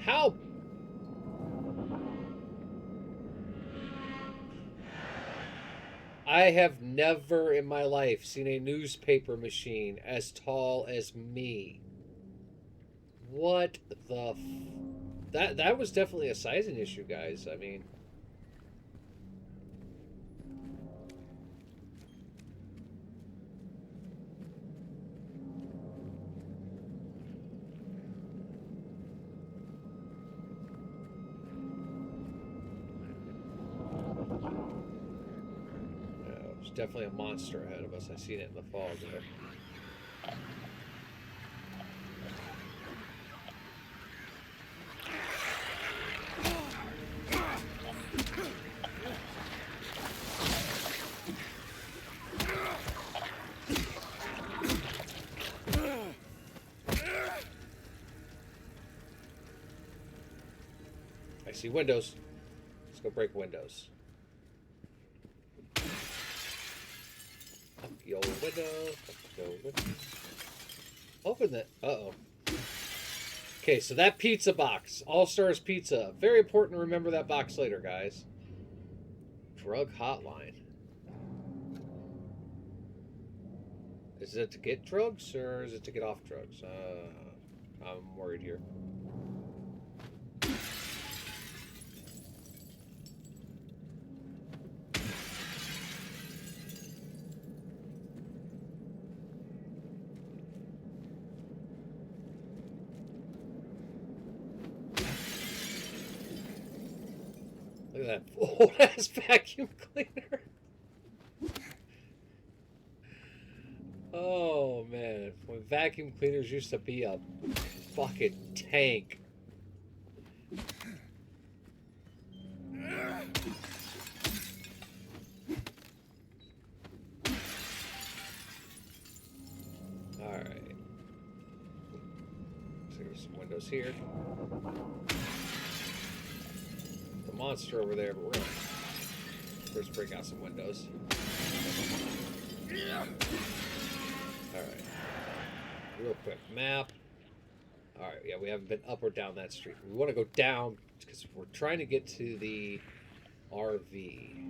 How? I have never in my life seen a newspaper machine as tall as me. What the that was definitely a sizing issue, guys. I mean, there's definitely a monster ahead of us. I seen it in the fog there. I see windows. Let's go break windows. Up your window. Up your window. Open that. Uh-oh. Okay, so that pizza box. All Stars Pizza. Very important to remember that box later, guys. Drug hotline. Is it to get drugs or is it to get off drugs? I'm worried here. Look at that old ass vacuum cleaner. Oh man, when vacuum cleaners used to be a fucking tank. Alright. So there's some windows here. The monster over there, but we're gonna first break out some windows. Alright. Real quick. Map. Alright, yeah, we haven't been up or down that street. We want to go down because we're trying to get to the RV.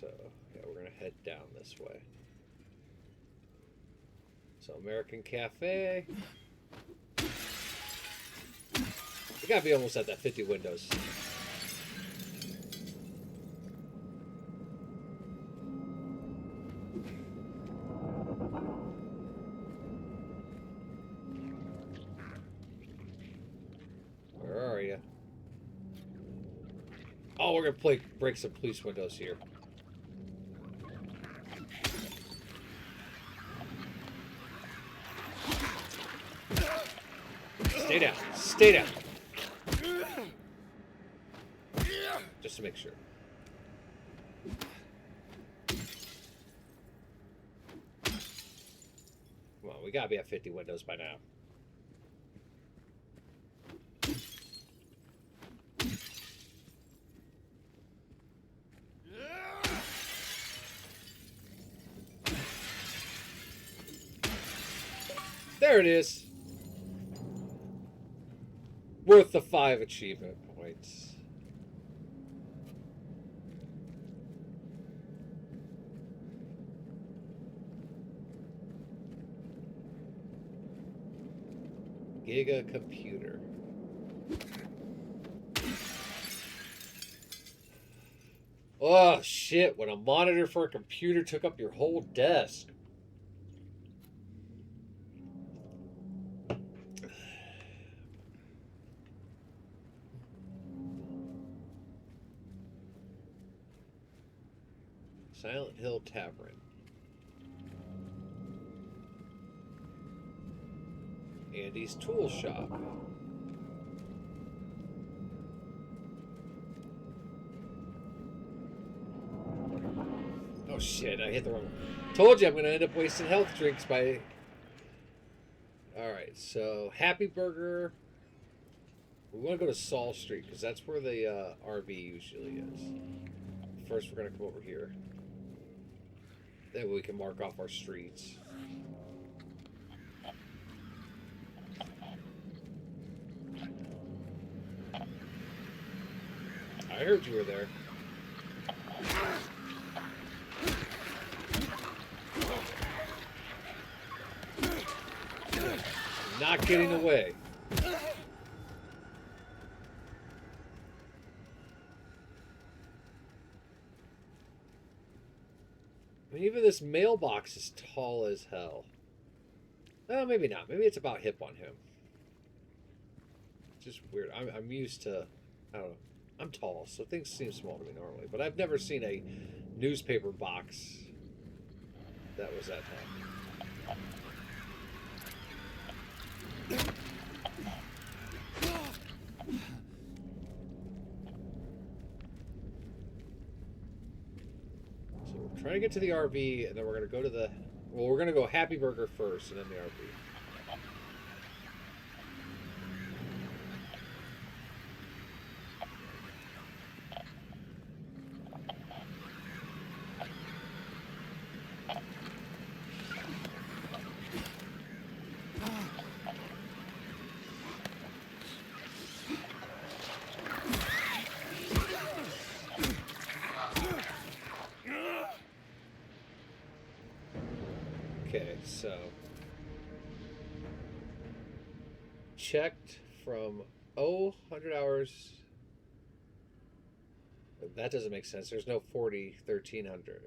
So, yeah, we're going to head down this way. So, American Cafe. We got to be almost at that 50 windows. Where are you? Oh, we're going to break some police windows here. Stay down. Stay down. Just to make sure. Come on, we gotta be at 50 windows by now. There it is. Worth the 5 achievement points. Giga computer. Oh shit, when a monitor for a computer took up your whole desk. Silent Hill Tavern. Andy's Tool Shop. Oh shit, I hit the wrong one. Told you I'm gonna end up wasting health drinks by... Alright, so Happy Burger. We want to go to Saul Street because that's where the RV usually is. First we're gonna come over here. Then we can mark off our streets. I heard you were there. Not getting away. I mean, even this mailbox is tall as hell. Well, maybe not. Maybe it's about hip on him. It's just weird. I'm used to... I don't know. I'm tall, so things seem small to me normally. But I've never seen a newspaper box that was that tall. So we're trying to get to the RV, and then we're going to go to the... Well, we're going to go Happy Burger first, and then the RV. Okay, So checked from 100 hours. That doesn't make sense. There's no 40, 1300.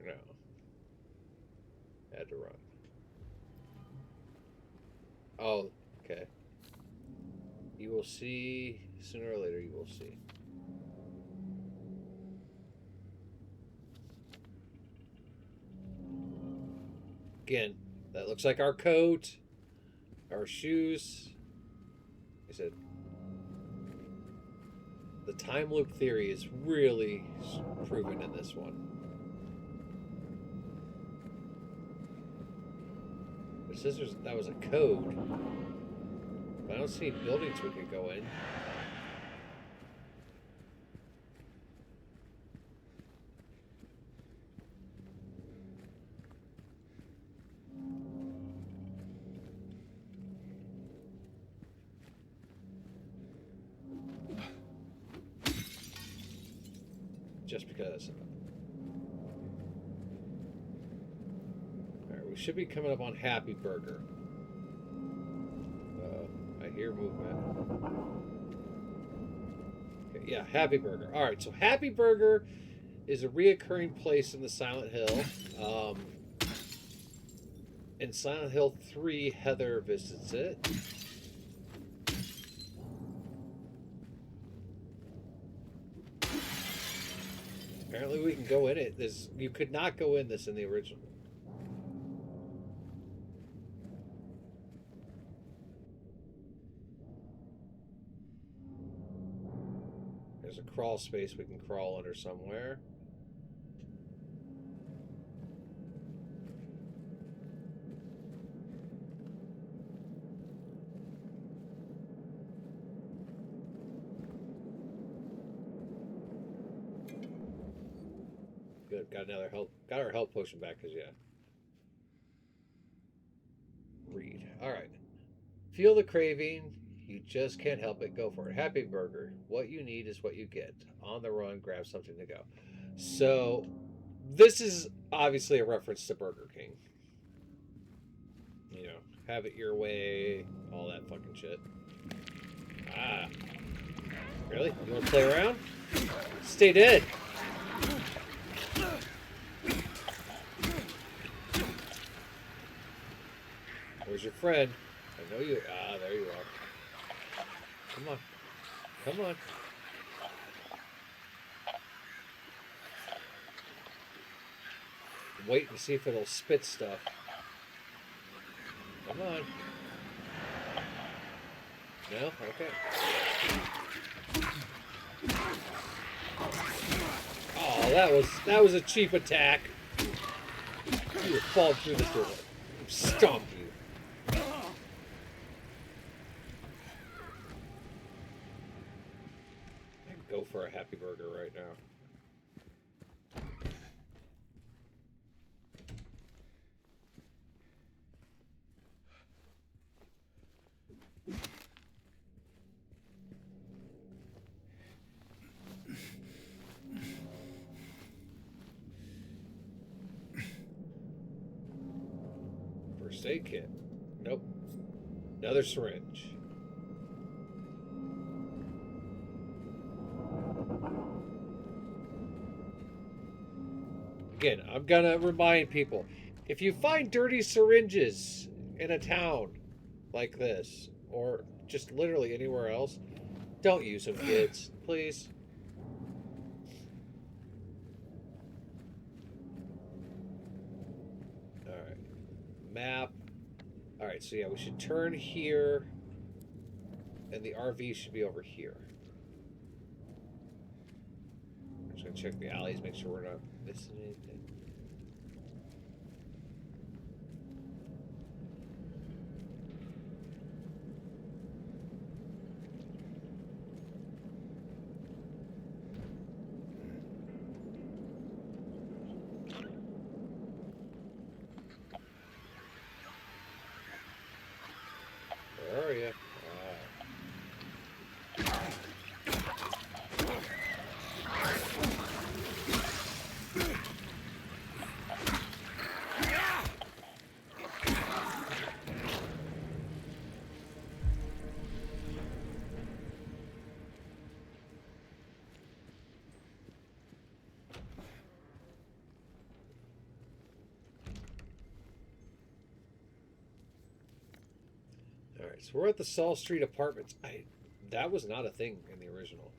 No. Had to run. Oh, okay. You will see, sooner or later you will see. Again, that looks like our coat, our shoes. I said, the time loop theory is really proven in this one. It says that was a code. But I don't see any buildings we could go in. Just because. Alright, we should be coming up on Happy Burger. I hear movement. Okay, yeah, Happy Burger. Alright, so Happy Burger is a reoccurring place in the Silent Hill. In Silent Hill 3, Heather visits it. Apparently we can go in it. You could not go in this in the original. There's a crawl space we can crawl under somewhere. Good, got another help. Got our health potion back, cause yeah. Read. All right. Feel the craving. You just can't help it. Go for it. Happy Burger. What you need is what you get. On the run, grab something to go. So, this is obviously a reference to Burger King. You know, have it your way, all that fucking shit. Ah. Really? You want to play around? Stay dead. Where's your friend? I know you. Ah, there you are. Come on. Come on. Wait and see if it'll spit stuff. Come on. No? Okay. Oh, that was a cheap attack. You would fall through this door. Stomp you. I'd go for a Happy Burger right now. First aid kit. Nope. Another syringe. Again, I'm gonna remind people, if you find dirty syringes in a town like this, or just literally anywhere else, don't use them, kids. Please. Alright. Map. Alright, so yeah, we should turn here, and the RV should be over here. I'm just gonna check the alleys, make sure we're not missing anything. Where are you? Alright, so we're at the Saul Street Apartments. That was not a thing in the original.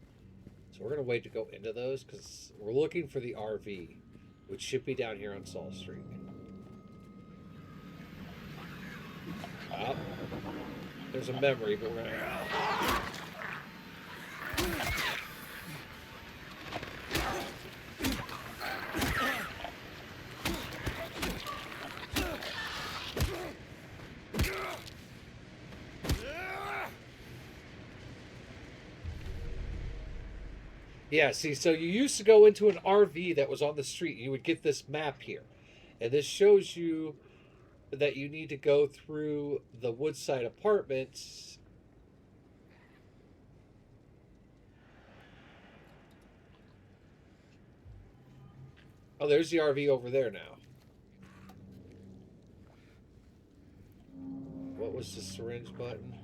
So we're going to wait to go into those because we're looking for the RV, which should be down here on Saul Street. Oh, there's a memory, but we're going to... Yeah, see, so you used to go into an RV that was on the street. You would get this map here. And this shows you that you need to go through the Woodside Apartments. Oh, there's the RV over there now. What was the syringe button?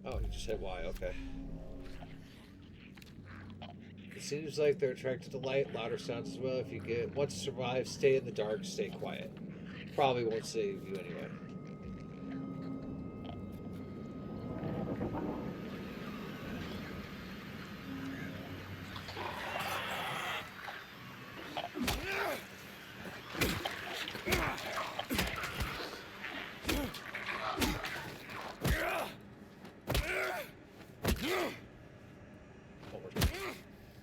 Oh, you just hit Y, okay. It seems like they're attracted to light, louder sounds as well. If you get once you survive, stay in the dark, stay quiet. Probably won't save you anyway.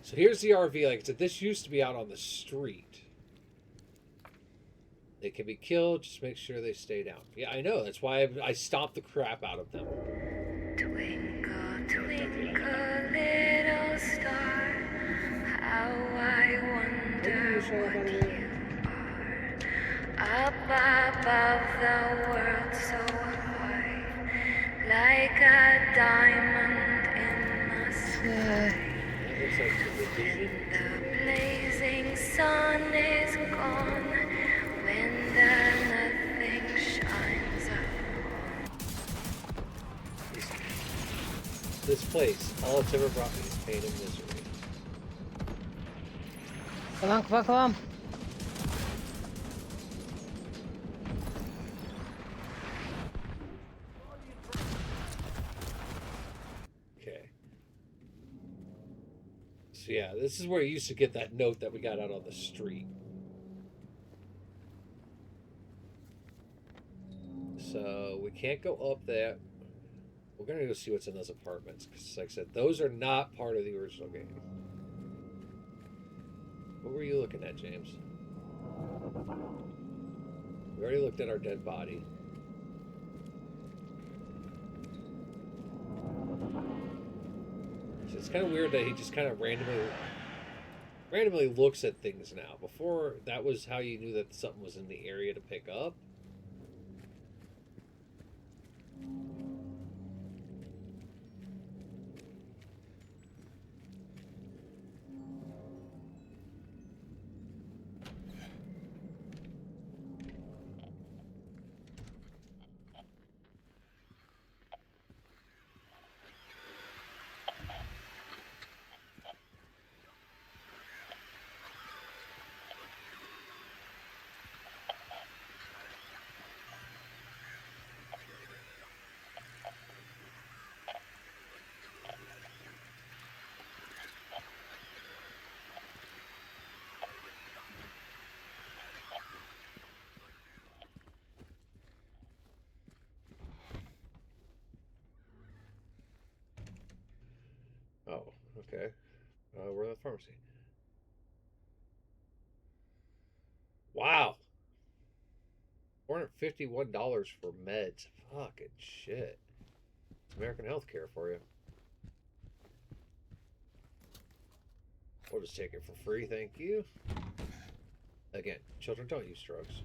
So here's the RV. Like I said, this used to be out on the street. They can be killed. Just make sure they stay down. Yeah, I know. That's why I stomped the crap out of them. Twinkle, twinkle, little star, how I wonder what you are. Up above the world so high, like a diamond in the sky. When the blazing sun is gone, when the nothing shines up. This place, all it's ever brought me is pain and misery. Come on, come on, come on. Okay. So yeah, this is where you used to get that note that we got out on the street. So we can't go up there. We're going to go see what's in those apartments. Because, like I said, those are not part of the original game. What were you looking at, James? We already looked at our dead body. So it's kind of weird that he just kind of randomly looks at things now. Before, that was how you knew that something was in the area to pick up. Oh, okay. We're at the pharmacy. Wow. $451 for meds. Fucking shit. It's American healthcare for you. We'll just take it for free, thank you. Again, children don't use drugs.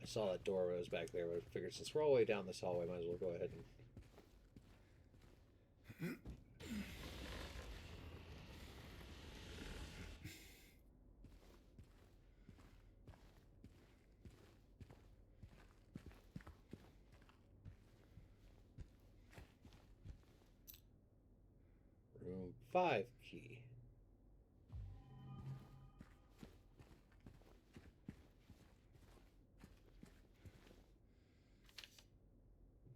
I saw that door when I was back there, but I figured since we're all the way down this hallway, might as well go ahead and... 5 key.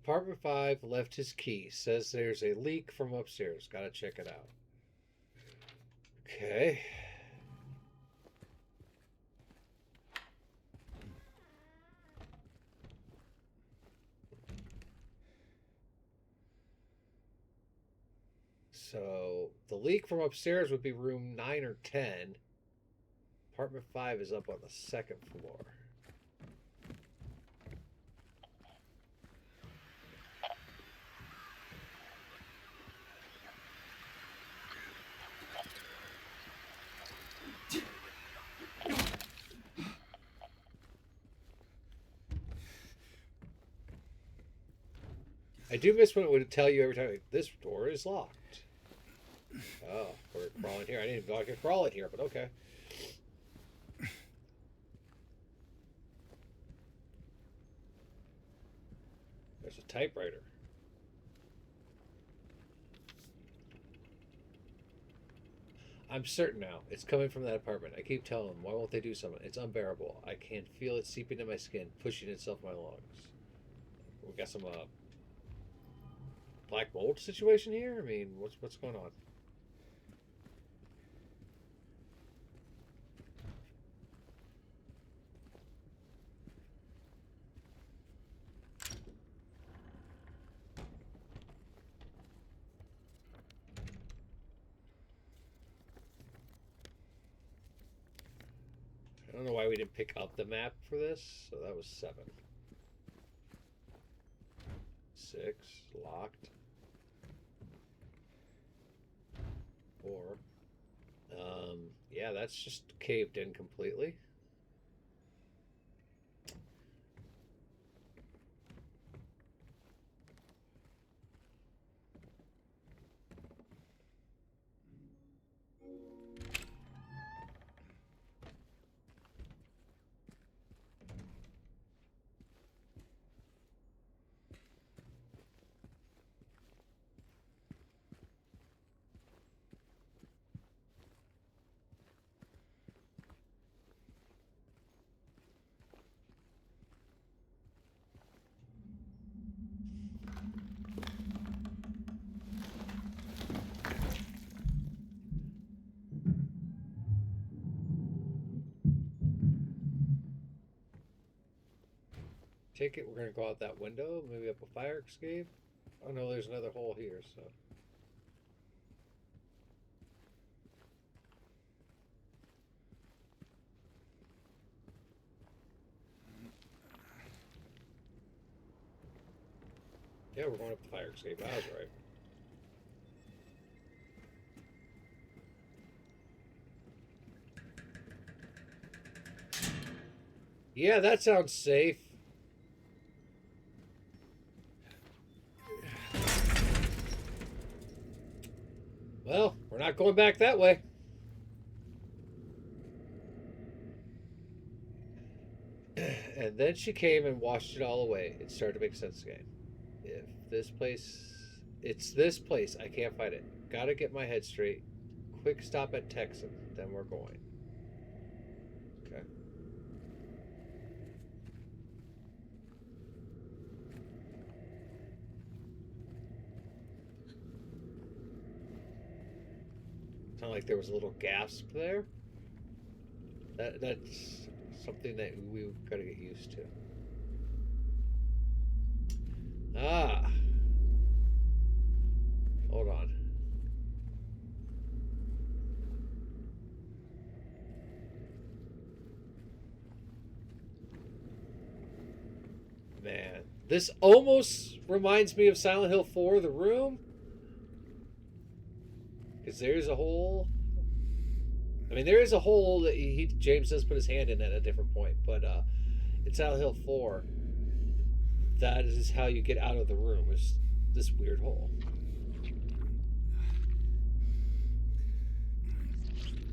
Apartment 5 left his key. Says there's a leak from upstairs. Gotta check it out. Okay. So the leak from upstairs would be room 9 or 10. Apartment 5 is up on the 2nd floor. I do miss when it would tell you every time, like, this door is locked. Oh, we're crawling here. I didn't even know I could crawl in here, but okay. There's a typewriter. I'm certain now. It's coming from that apartment. I keep telling them, why won't they do something? It's unbearable. I can feel it seeping into my skin, pushing itself in my lungs. We got some black mold situation here? I mean, what's going on? I don't know why we didn't pick up the map for this. So that was 7. 6 locked. 4. Yeah, that's just caved in completely. Take it, we're gonna go out that window, maybe up a fire escape. Oh no, there's another hole here, so. Yeah, we're going up the fire escape. I was right. Yeah, that sounds safe. Well, we're not going back that way. And then she came and washed it all away. It started to make sense again. If this place... It's this place. I can't find it. Gotta get my head straight. Quick stop at Texan. Then we're going. Okay. Sounded like there was a little gasp there. That's something that we've got to get used to. Ah. Hold on. Man, this almost reminds me of Silent Hill 4, The Room. Because there's a hole. I mean, there is a hole that James does put his hand in at a different point, but in Silent Hill 4, that is how you get out of the room, is this weird hole.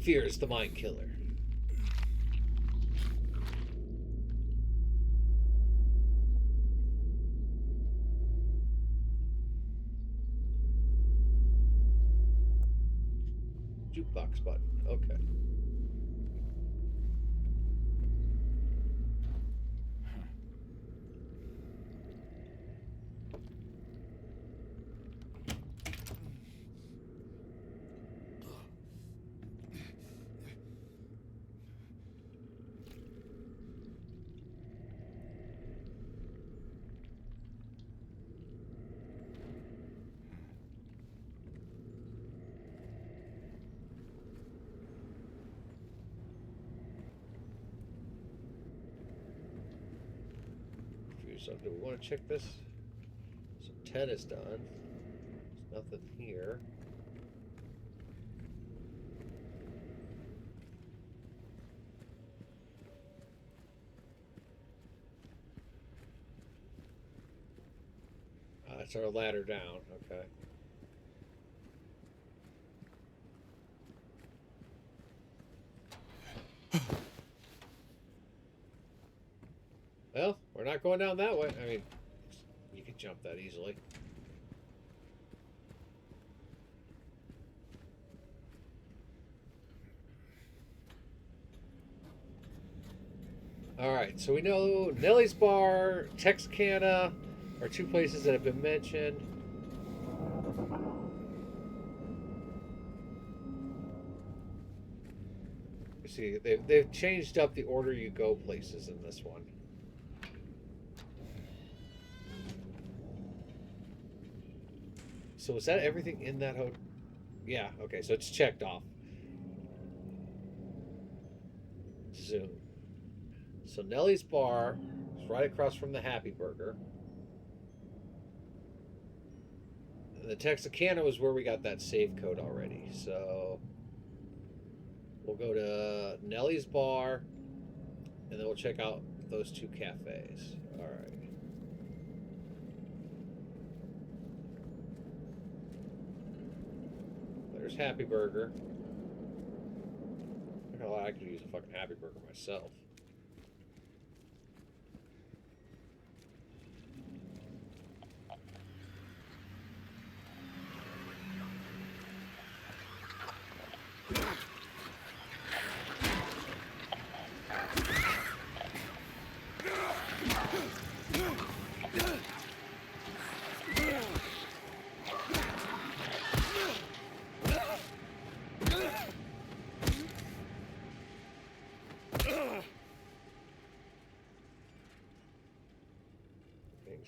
Fear is the mind killer. Jukebox button. Okay. So do we want to check this? So 10 is done. There's nothing here. It's our ladder down. Okay. Well, we're not going down that way. I mean, you can jump that easily. Alright, so we know Nellie's Bar, Texarkana are two places that have been mentioned. You see, they've changed up the order you go places in this one. So is that everything in that hotel? Yeah, okay, so it's checked off. Zoom. So Nellie's Bar is right across from the Happy Burger. And the Texarkana was where we got that save code already. So we'll go to Nellie's Bar, and then we'll check out those two cafes. All right. There's Happy Burger. I could use a fucking Happy Burger myself.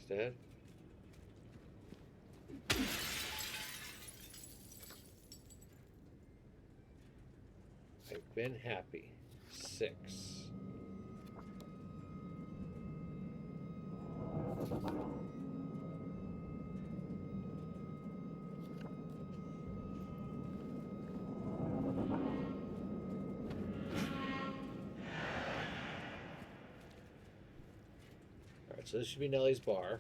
Instead. I've been happy. 6. Alright, so this should be Nellie's Bar.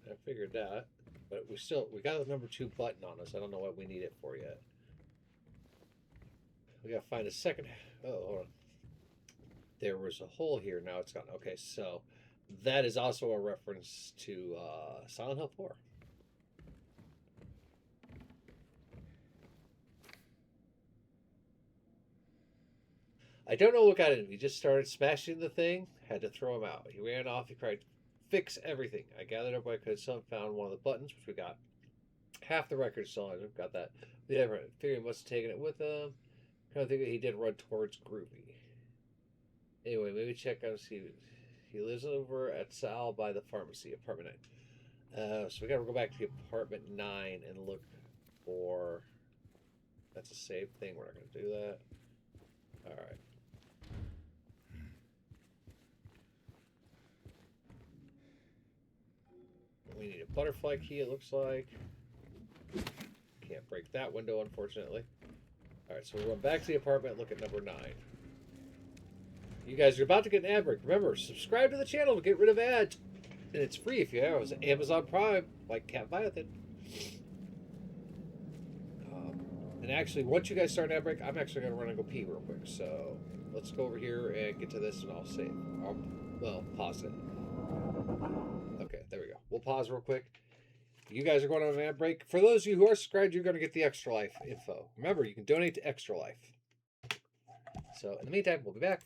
I figured that, but we got the number 2 button on us. I don't know what we need it for yet. We gotta find a second. Oh, hold on. There was a hole here. Now it's gone. Okay, so that is also a reference to Silent Hill 4. I don't know what got in him. He just started smashing the thing. Had to throw him out. He ran off. He cried fix everything. I gathered up what I could. Some found one of the buttons, which we got. Half the record still on. Got that. Yeah, right. Figured he must have taken it with him. Kind of think that he did run towards Groovy. Anyway, maybe check out see. He lives over at Sal by the pharmacy, apartment 9. So we gotta go back to the apartment 9 and look for. That's a save thing. We're not gonna do that. All right. We need a butterfly key. It looks like. Can't break that window, unfortunately. All right, so we're going back to the apartment. Look at number 9. You guys are about to get an ad break. Remember, subscribe to the channel to get rid of ads. And it's free if you have it. Amazon Prime, like Cat Violet did. And actually, once you guys start an ad break, I'm actually going to run and go pee real quick. So let's go over here and get to this, and I'll save. Well, pause it. Okay, there we go. We'll pause real quick. You guys are going on an ad break. For those of you who are subscribed, you're going to get the Extra Life info. Remember, you can donate to Extra Life. So in the meantime, we'll be back.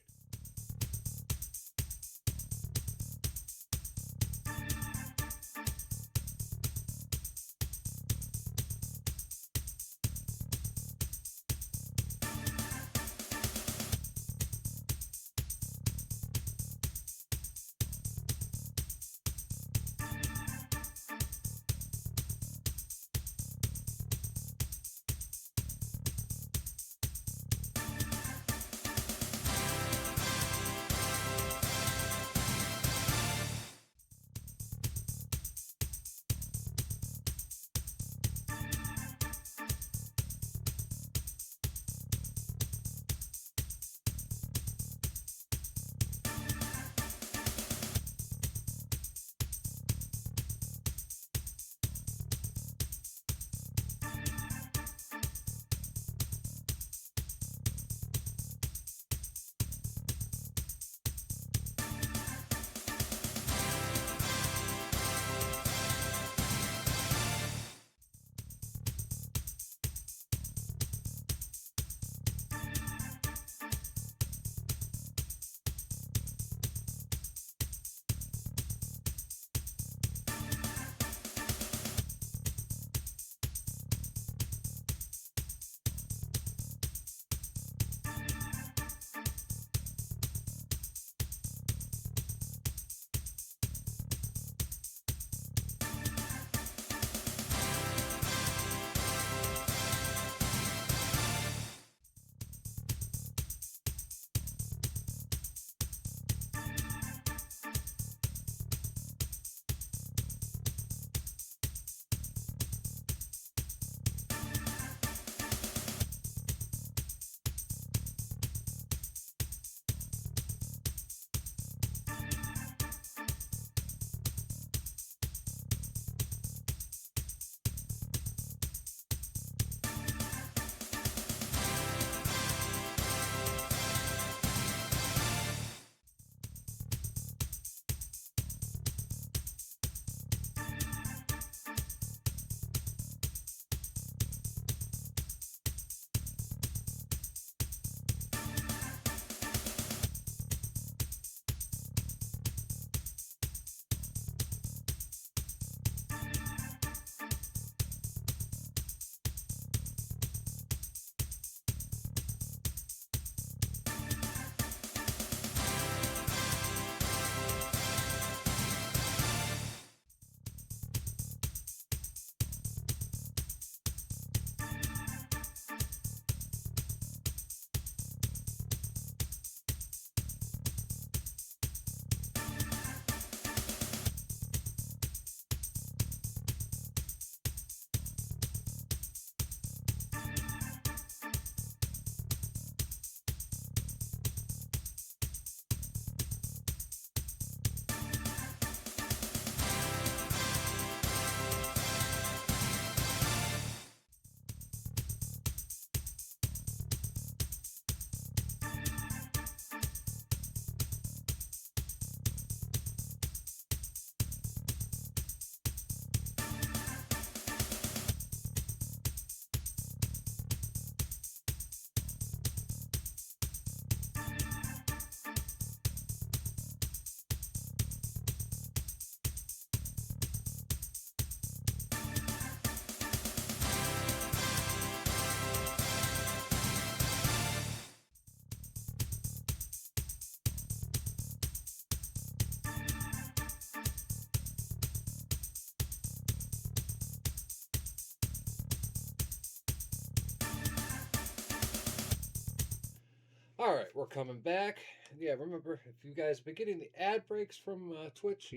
All right, we're coming back. Yeah, remember, if you guys have been getting the ad breaks from Twitch,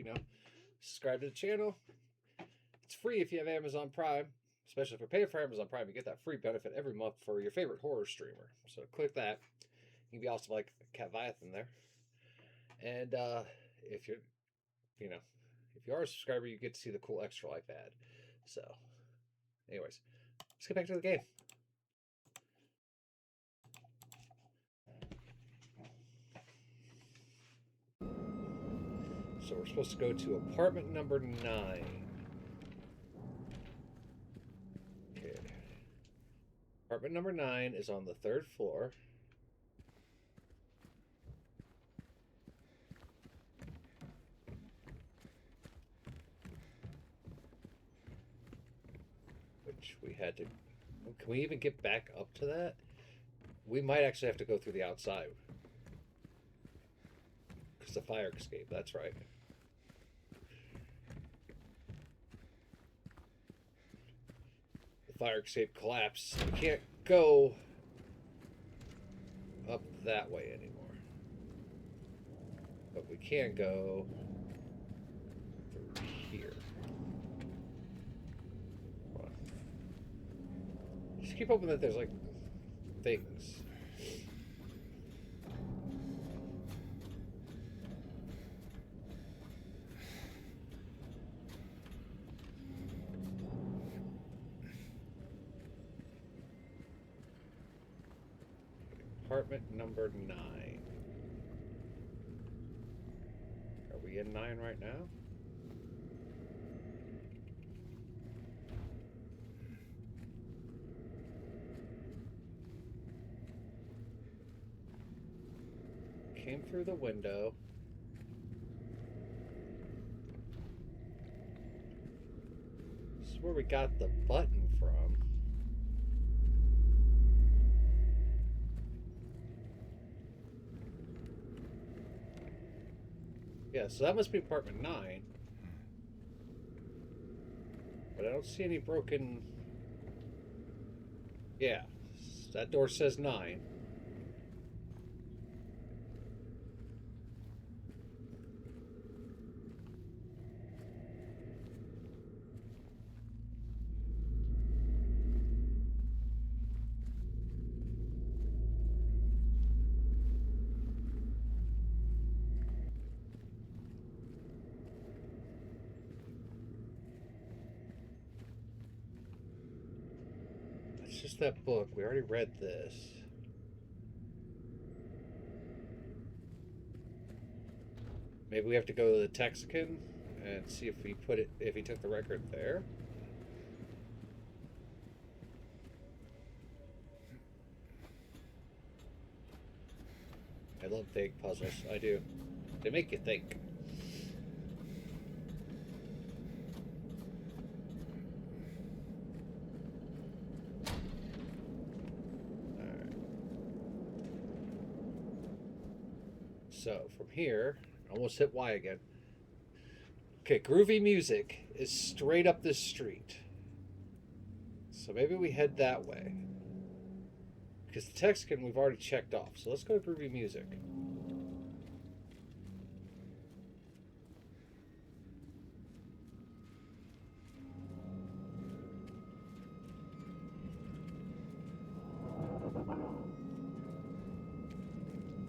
subscribe to the channel. It's free if you have Amazon Prime. Especially if you're paying for Amazon Prime, you get that free benefit every month for your favorite horror streamer. So click that. You can be awesome like Catviathan there. And if you're, if you are a subscriber, you get to see the cool Extra Life ad. So, anyways, let's get back to the game. So we're supposed to go to apartment number 9. Okay. Apartment number 9 is on the 3rd floor. Which we had to... Can we even get back up to that? We might actually have to go through the outside. Because the fire escape, that's right. The fire escape collapsed. We can't go up that way anymore. But we can go through here. Just keep hoping that there's like things. Apartment number 9. Are we in 9 right now? Came through the window. This is where we got the button from. Yeah, so that must be apartment 9. But I don't see any broken... Yeah, that door says 9. It's just that book. We already read this. Maybe we have to go to the Texican and see if he took the record there. I love think puzzles. I do. They make you think. Alright. So, from here, almost hit Y again. Okay, groovy music is straight up this street. So maybe we head that way. Because the Texican we've already checked off. So let's go to groovy music.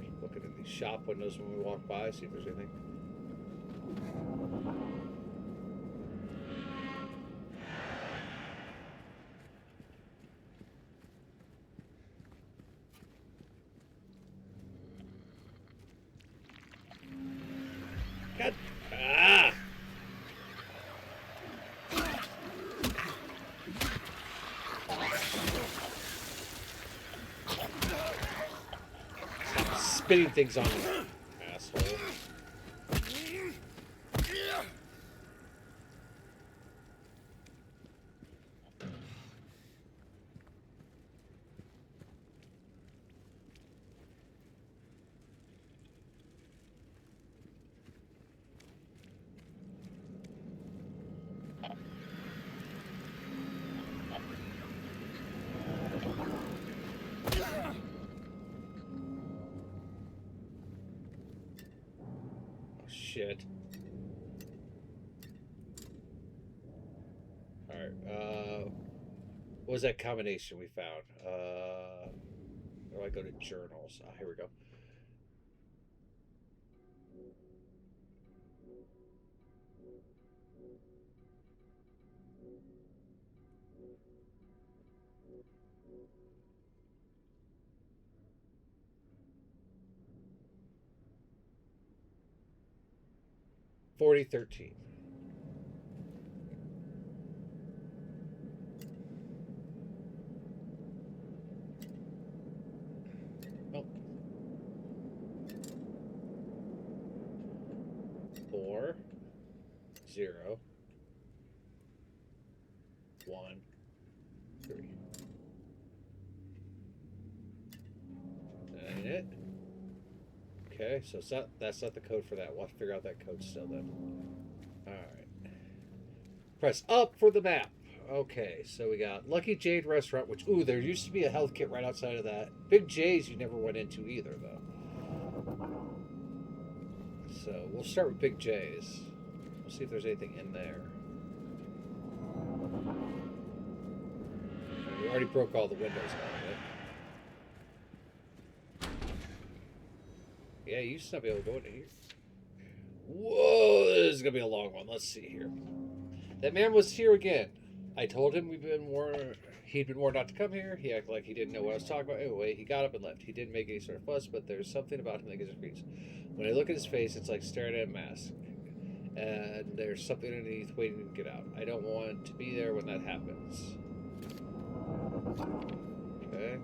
Keep looking at these shop windows when we walk by, see if there's anything. God. Ah! Stop spitting things on me, asshole. shit. Alright, what was that combination we found? Where do I go to journals? Ah, here we go. $40.13. Oh. 4 0 1 3. That ain't it. Okay, so that's not the code for that. We'll have to figure out that code still then. Alright. Press up for the map. Okay, so we got Lucky Jade Restaurant, which, ooh, there used to be a health kit right outside of that. Big J's you never went into either, though. So we'll start with Big J's. We'll see if there's anything in there. We already broke all the windows out of it. Yeah, you used to not be able to go into here. Whoa, this is going to be a long one. Let's see here. That man was here again. I told him he'd been warned not to come here. He acted like he didn't know what I was talking about. Anyway, he got up and left. He didn't make any sort of fuss, but there's something about him that gives me creeps. When I look at his face, it's like staring at a mask. And there's something underneath waiting to get out. I don't want to be there when that happens. Okay.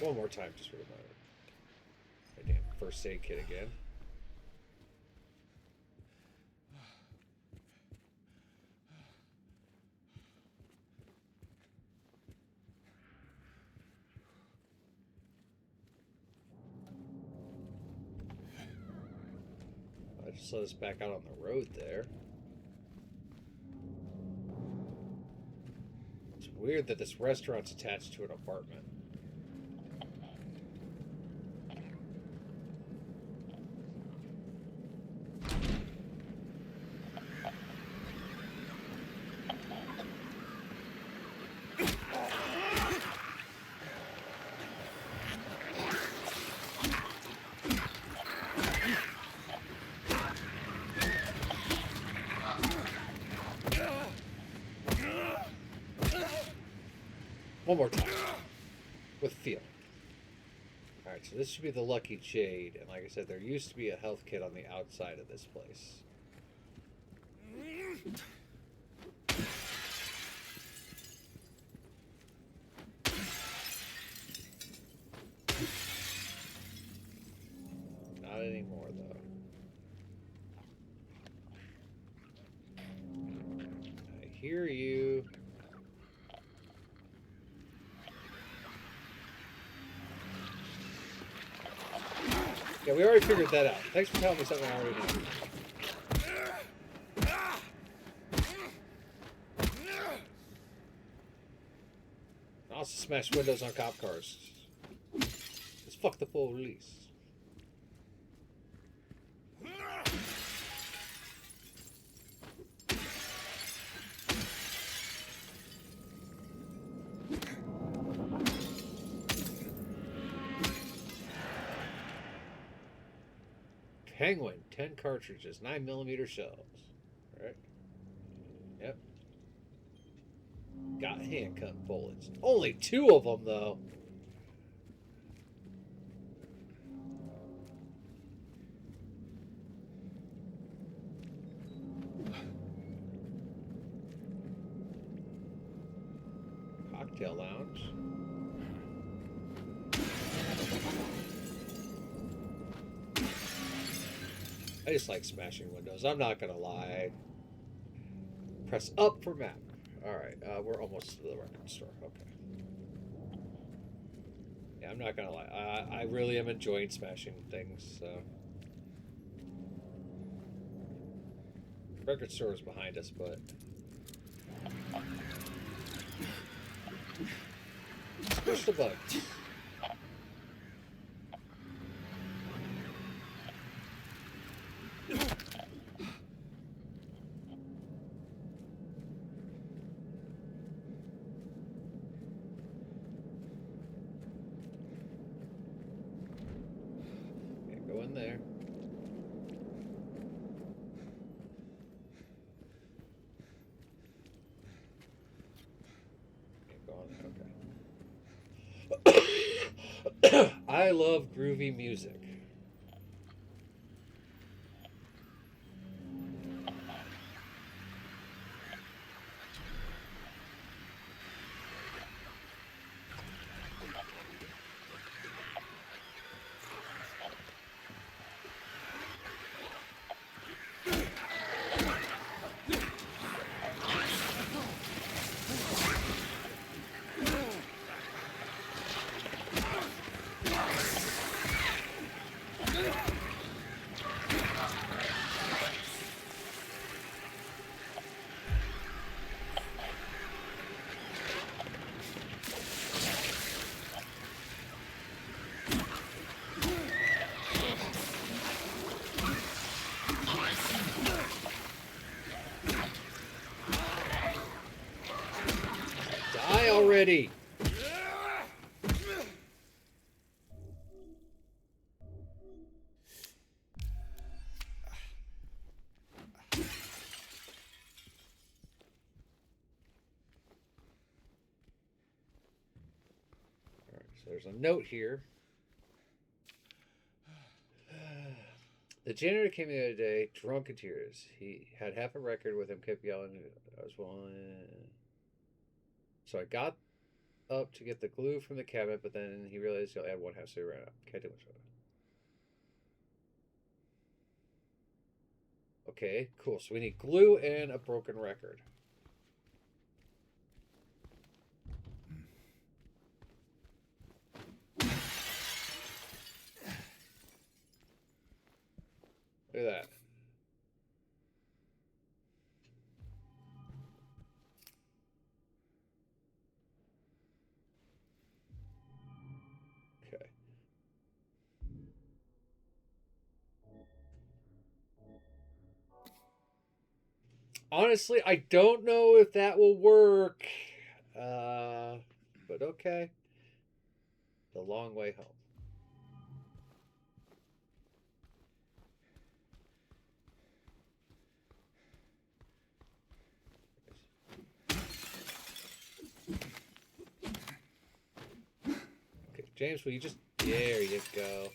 One more time, just for the moment. My damn first aid kit again. I just let us back out on the road there. It's weird that this restaurant's attached to an apartment. One more time. With feel. Alright, so this should be the Lucky Jade. And like I said, there used to be a health kit on the outside of this place. Not anymore, though. I hear you. Yeah, we already figured that out. Thanks for telling me something I already knew. I also smash windows on cop cars. Let's fuck the police. Penguin, 10 cartridges, 9mm shells. Alright. Yep. Got handgun bullets. Only 2 of them, though. Cocktail lounge. I just like smashing windows. I'm not gonna lie. Press up for map. Alright, we're almost to the record store. Okay. Yeah, I'm not gonna lie. I really am enjoying smashing things, so. Record store is behind us, but. Push the buttons. Go in there. Go on there. Okay. I love groovy music. Die already! So there's a note here. The janitor came the other day, drunk in tears. He had half a record with him, kept yelling. I was willing. So I got up to get the glue from the cabinet, but then he realized he'll add one half, so he ran out. Can't do much of it. Okay, cool. So we need glue and a broken record. Look at that. Okay. Honestly, I don't know if that will work. But okay. The long way home. Okay, James, will you just... There you go.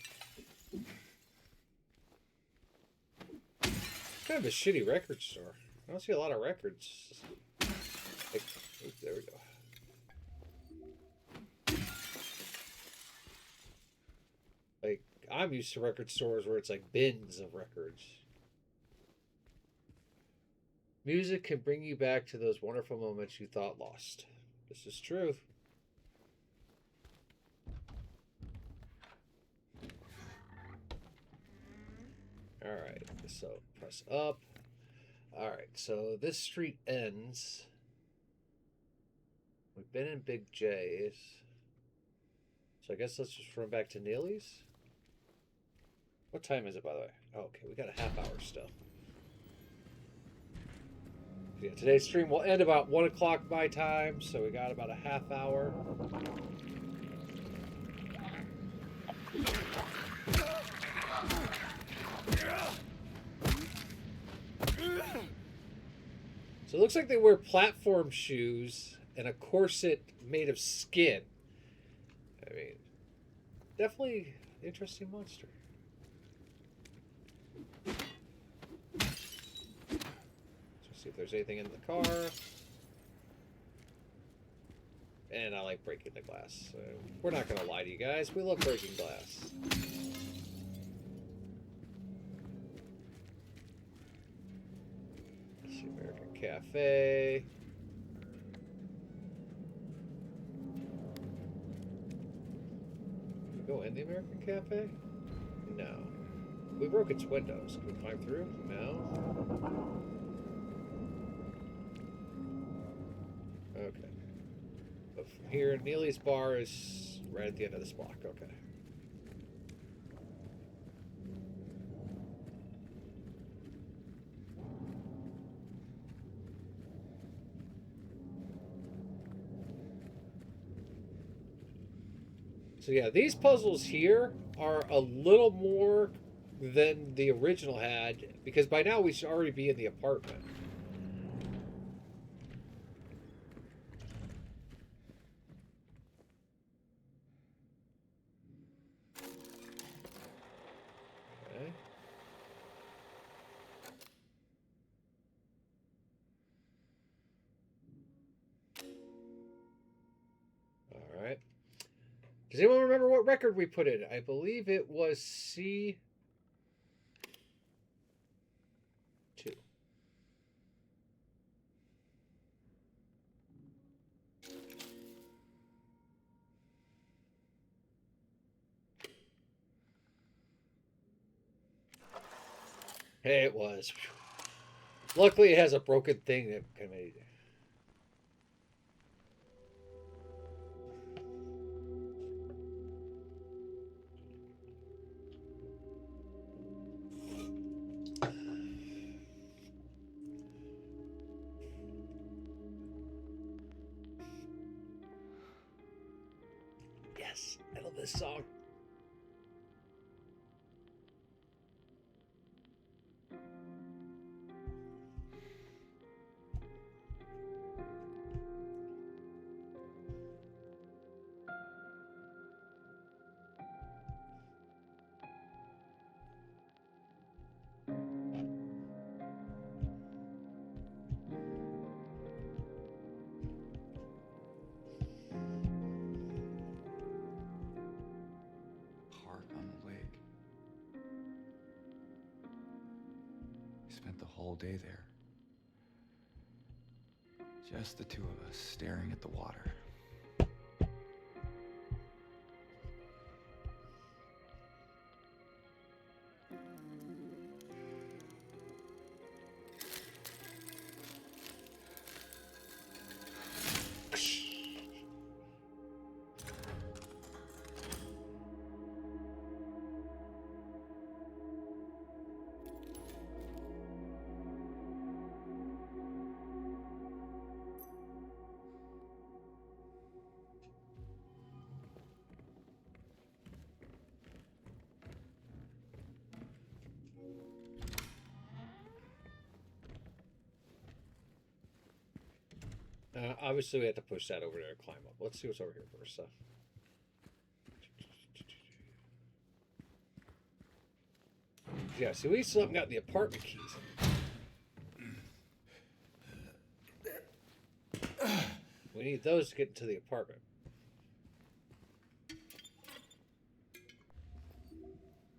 Kind of a shitty record store. I don't see a lot of records. Like, oh, there we go. Like, I'm used to record stores where it's like bins of records. Music can bring you back to those wonderful moments you thought lost. This is truth. Alright, so press up. Alright, so this street ends. We've been in Big J's. So I guess let's just run back to Neely's. What time is it, by the way? Oh, okay, we got a half hour still. Yeah, today's stream will end about 1 o'clock my time, so we got about a half hour. So it looks like they wear platform shoes and a corset made of skin. I mean, definitely interesting monster. Let's see if there's anything in the car. And I like breaking the glass. So we're not going to lie to you guys. We love breaking glass. Let's see, American Cafe. Can we go in the American Cafe? No. We broke its windows. Can we climb through? No. Okay. But from here, Neely's bar is right at the end of this block. Okay. So yeah, these puzzles here are a little more than the original had, because by now we should already be in the apartment. Okay. All right. Does anyone remember what record we put in? I believe it was C2. Hey, it was. Luckily, it has a broken thing that can make it. Yes, I love this song. Park on the lake. We spent the whole day there. Just the two of us staring at the water. Obviously, we have to push that over there and climb up. Let's see what's over here first. So. Yeah, see, we still haven't got the apartment keys. We need those to get into the apartment.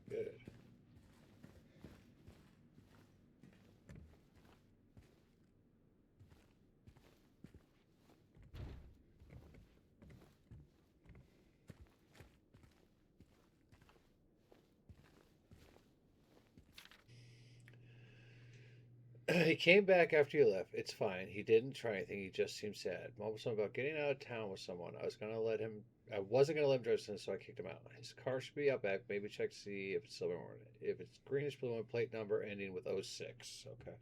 Good. He came back after you left. It's fine. He didn't try anything. He just seemed sad. Mom was something about getting out of town with someone. I wasn't gonna let him drive us, so I kicked him out. His car should be out back. Maybe check to see if it's silver or not. If it's greenish blue and plate number ending with 06. Okay.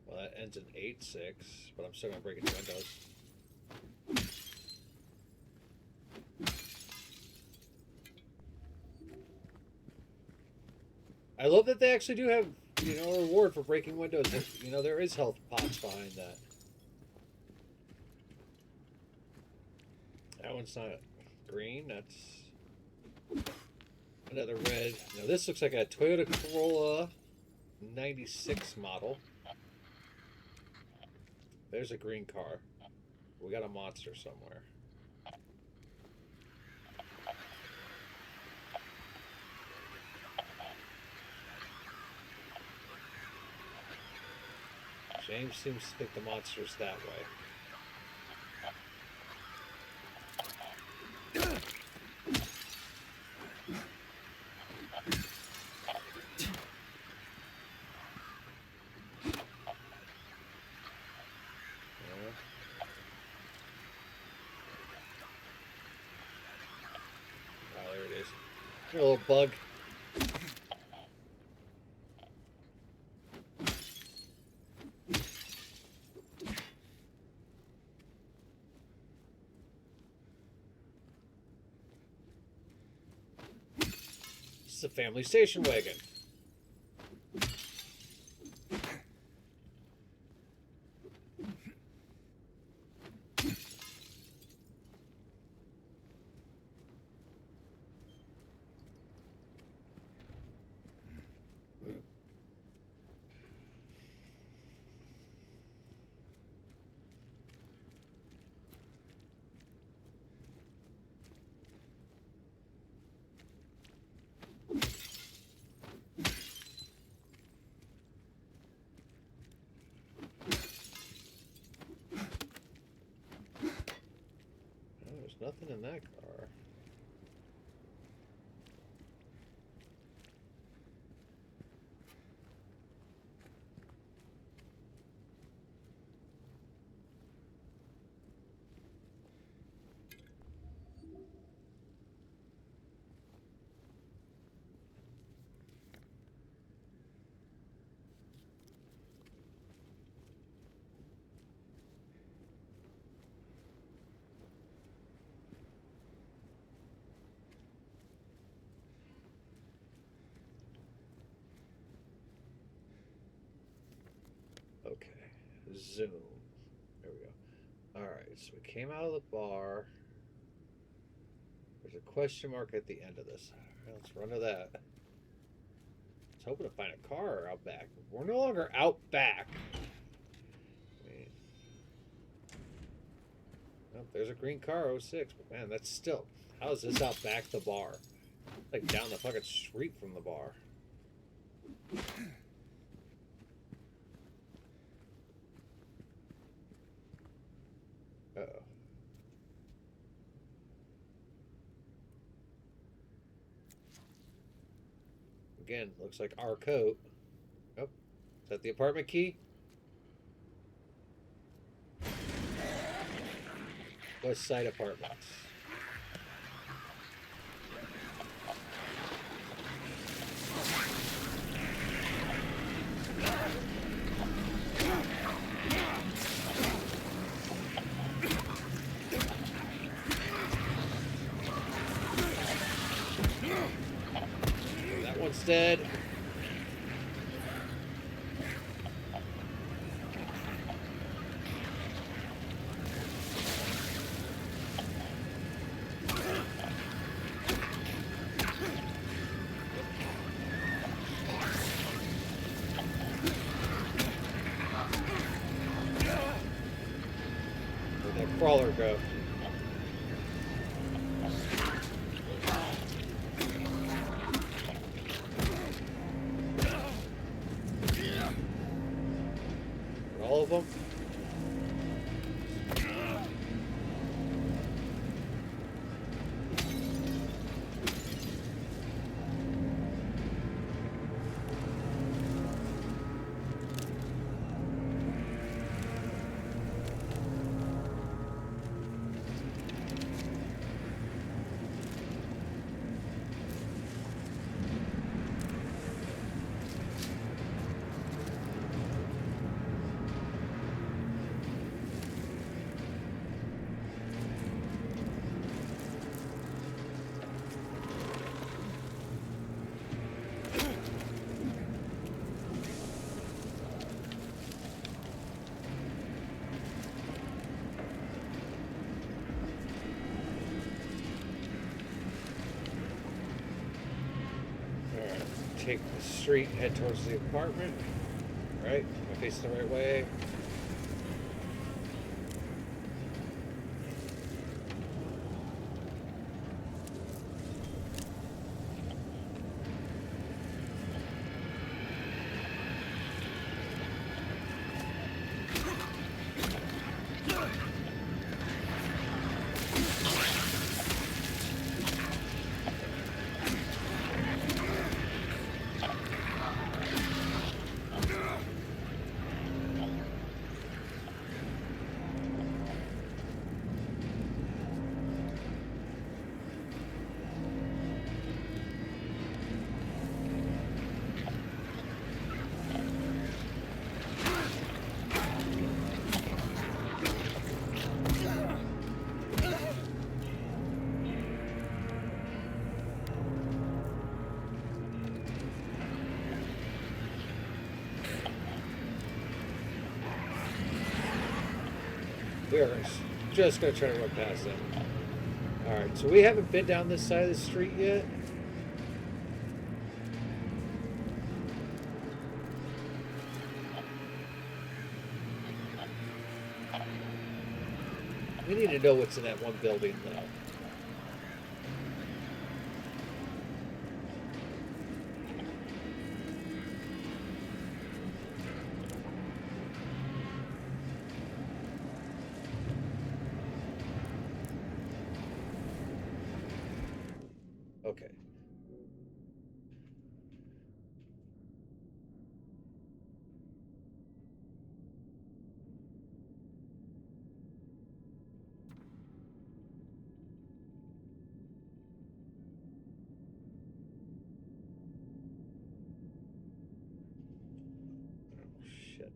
Well, that ends in 8-6, but I'm still gonna break its windows. I love that they actually do have, a reward for breaking windows. There is health pots behind that. That one's not green. That's Another red. Now this looks like a Toyota Corolla 96 model. There's a green car. We got a monster somewhere. James seems to think the monster's that way. A little bug. This is a family station wagon. Nothing in that car. Okay, zoom. There we go. Alright, so we came out of the bar. There's a question mark at the end of this. Alright, let's run to that. I was hoping to find a car out back. We're no longer out back. Wait. Oh, there's a green car, 06, but man, that's still... How is this out back the bar? Like down the fucking street from the bar. Uh-oh. Again, looks like our coat. Oh, is that the apartment key? West Side Apartments. That one's dead. Where'd that crawler go? All of them? take the street, head towards the apartment. Right? Am I facing the right way? We are just going to try to run past them. Alright, so we haven't been down this side of the street yet. We need to know what's in that one building, though. Okay. Shit.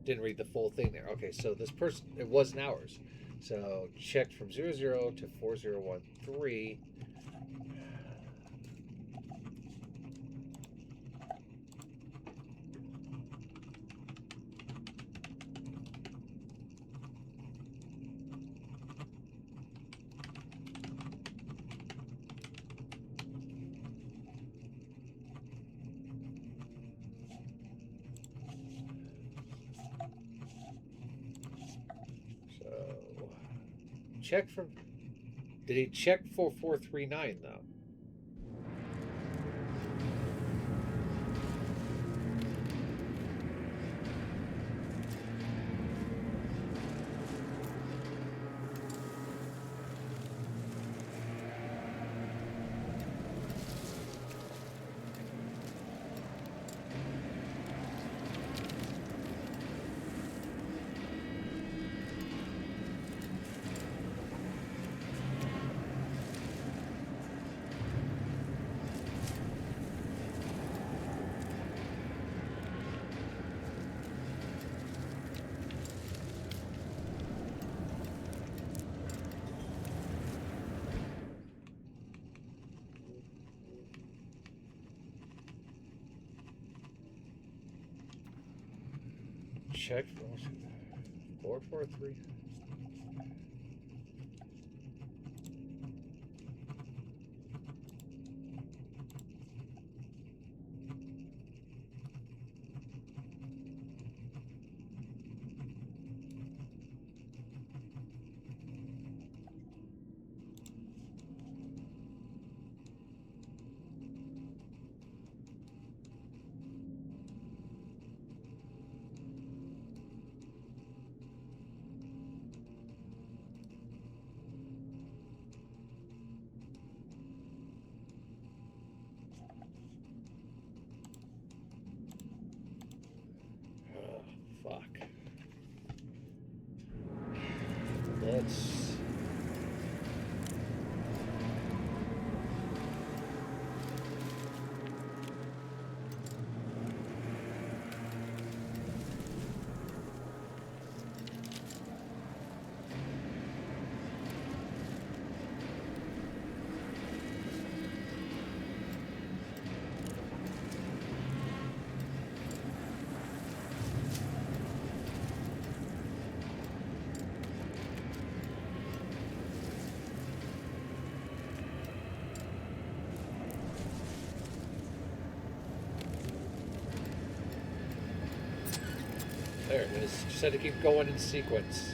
Didn't read the full thing there. Okay, so this person, it wasn't ours. So checked from 00 to 4013. Check from. Did he check 4439 though? Check 443. Fuck. Let's. just had to keep going in sequence.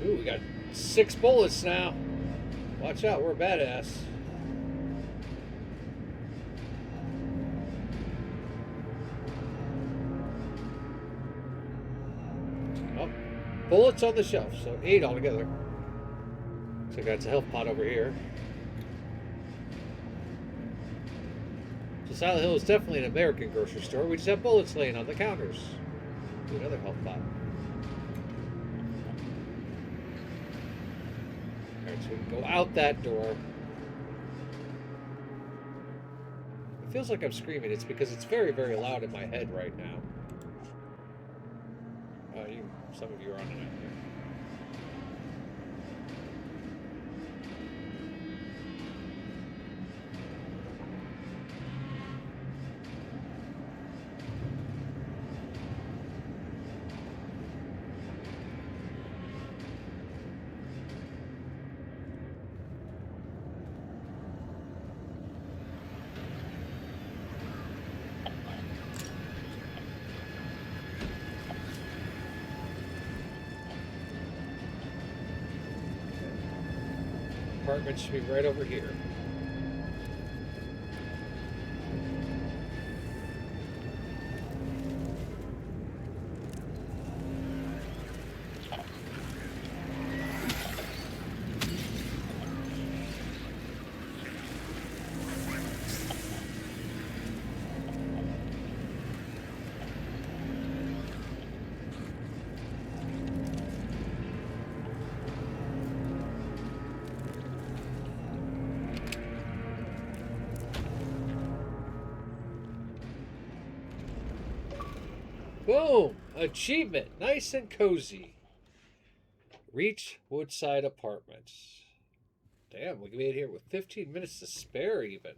Ooh, we got 6 bullets now. Watch out, we're a badass. Oh, bullets on the shelf, so 8 altogether. So that's a health pot over here. So Silent Hill is definitely an American grocery store. We just have bullets laying on the counters. Ooh, another health pot. Alright, so we can go out that door. It feels like I'm screaming. It's because it's very, very loud in my head right now. Some of you are on it out there. Apartment should be right over here. Boom! Achievement. Nice and cozy. Reach Woodside Apartments. Damn, we made it here with 15 minutes to spare even.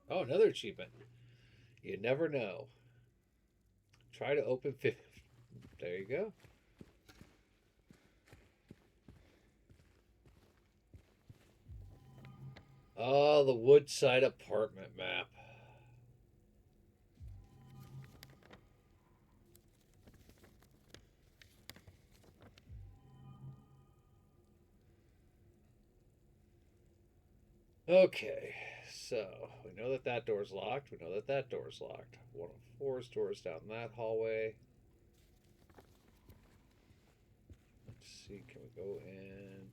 Oh, another achievement. You never know. Try to open 50. There you go. Oh, the Woodside apartment map. Okay, so we know that that door's locked. We know that that door's locked. 104's door's down that hallway. Let's see, can we go in?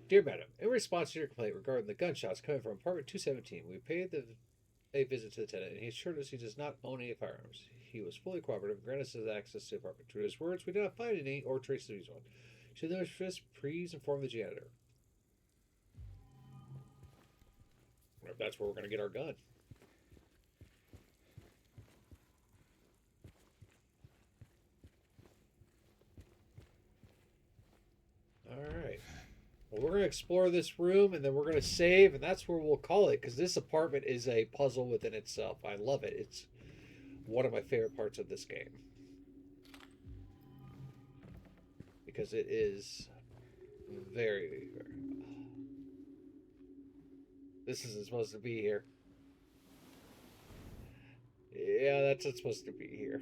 Dear Madam, in response to your complaint regarding the gunshots coming from apartment 217, we paid a visit to the tenant, and he assured us he does not own any firearms. He was fully cooperative and granted us access to the apartment. To his words, we did not find any or trace of one. Should there was please inform the janitor. That's where we're going to get our gun. Alright. Well, we're going to explore this room, and then we're going to save, and that's where we'll call it, because this apartment is a puzzle within itself. I love it. It's one of my favorite parts of this game. Because it is very, very... This isn't supposed to be here. Yeah, that's not supposed to be here.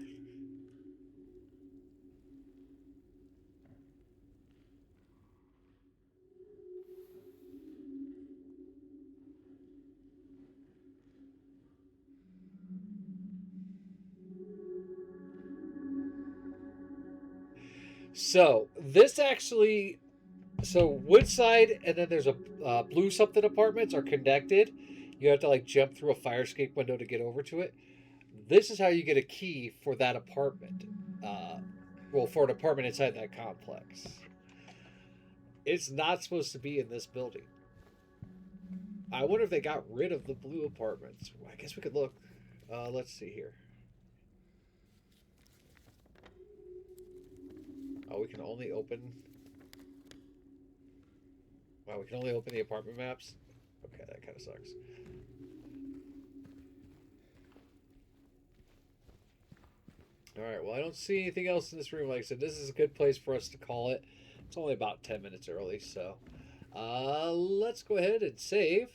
So, this actually... So, Woodside and then there's a Blue something apartments are connected. You have to, like, jump through a fire escape window to get over to it. This is how you get a key for that apartment. Well, for an apartment inside that complex. It's not supposed to be in this building. I wonder if they got rid of the blue apartments. I guess we could look. Let's see here. Oh, we can only open... Wow, we can only open the apartment maps? Okay, that kind of sucks. Alright, well, I don't see anything else in this room. Like I said, this is a good place for us to call it. It's only about 10 minutes early, so... let's go ahead and save.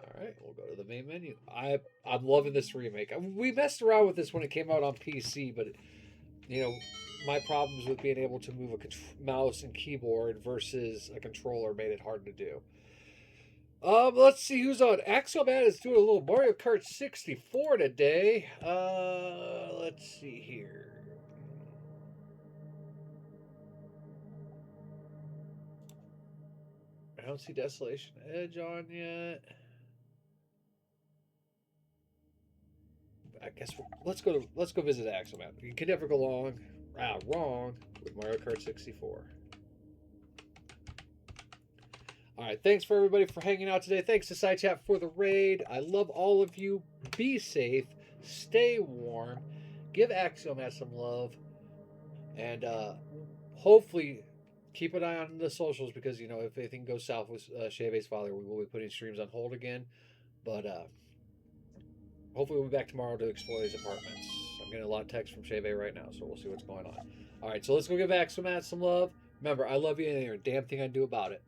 Alright, we'll go to the main menu. I'm loving this remake. We messed around with this when it came out on PC, but, you know, my problems with being able to move a mouse and keyboard versus a controller made it hard to do. Let's see who's on. Axelman is doing a little Mario Kart 64 today. Let's see here. I don't see Desolation Edge on yet. I guess let's go visit Axelman. You can never go wrong with Mario Kart 64. All right, thanks for everybody for hanging out today. Thanks to SciChat for the raid. I love all of you. Be safe, stay warm, give Axiomat some love, and hopefully keep an eye on the socials because, you know, if anything goes south with Cheve's father, we will be putting streams on hold again. But hopefully we'll be back tomorrow to explore these apartments. I'm getting a lot of texts from Cheve right now, so we'll see what's going on. All right, so let's go give Axiomat some love. Remember, I love you and there's a damn thing I can do about it.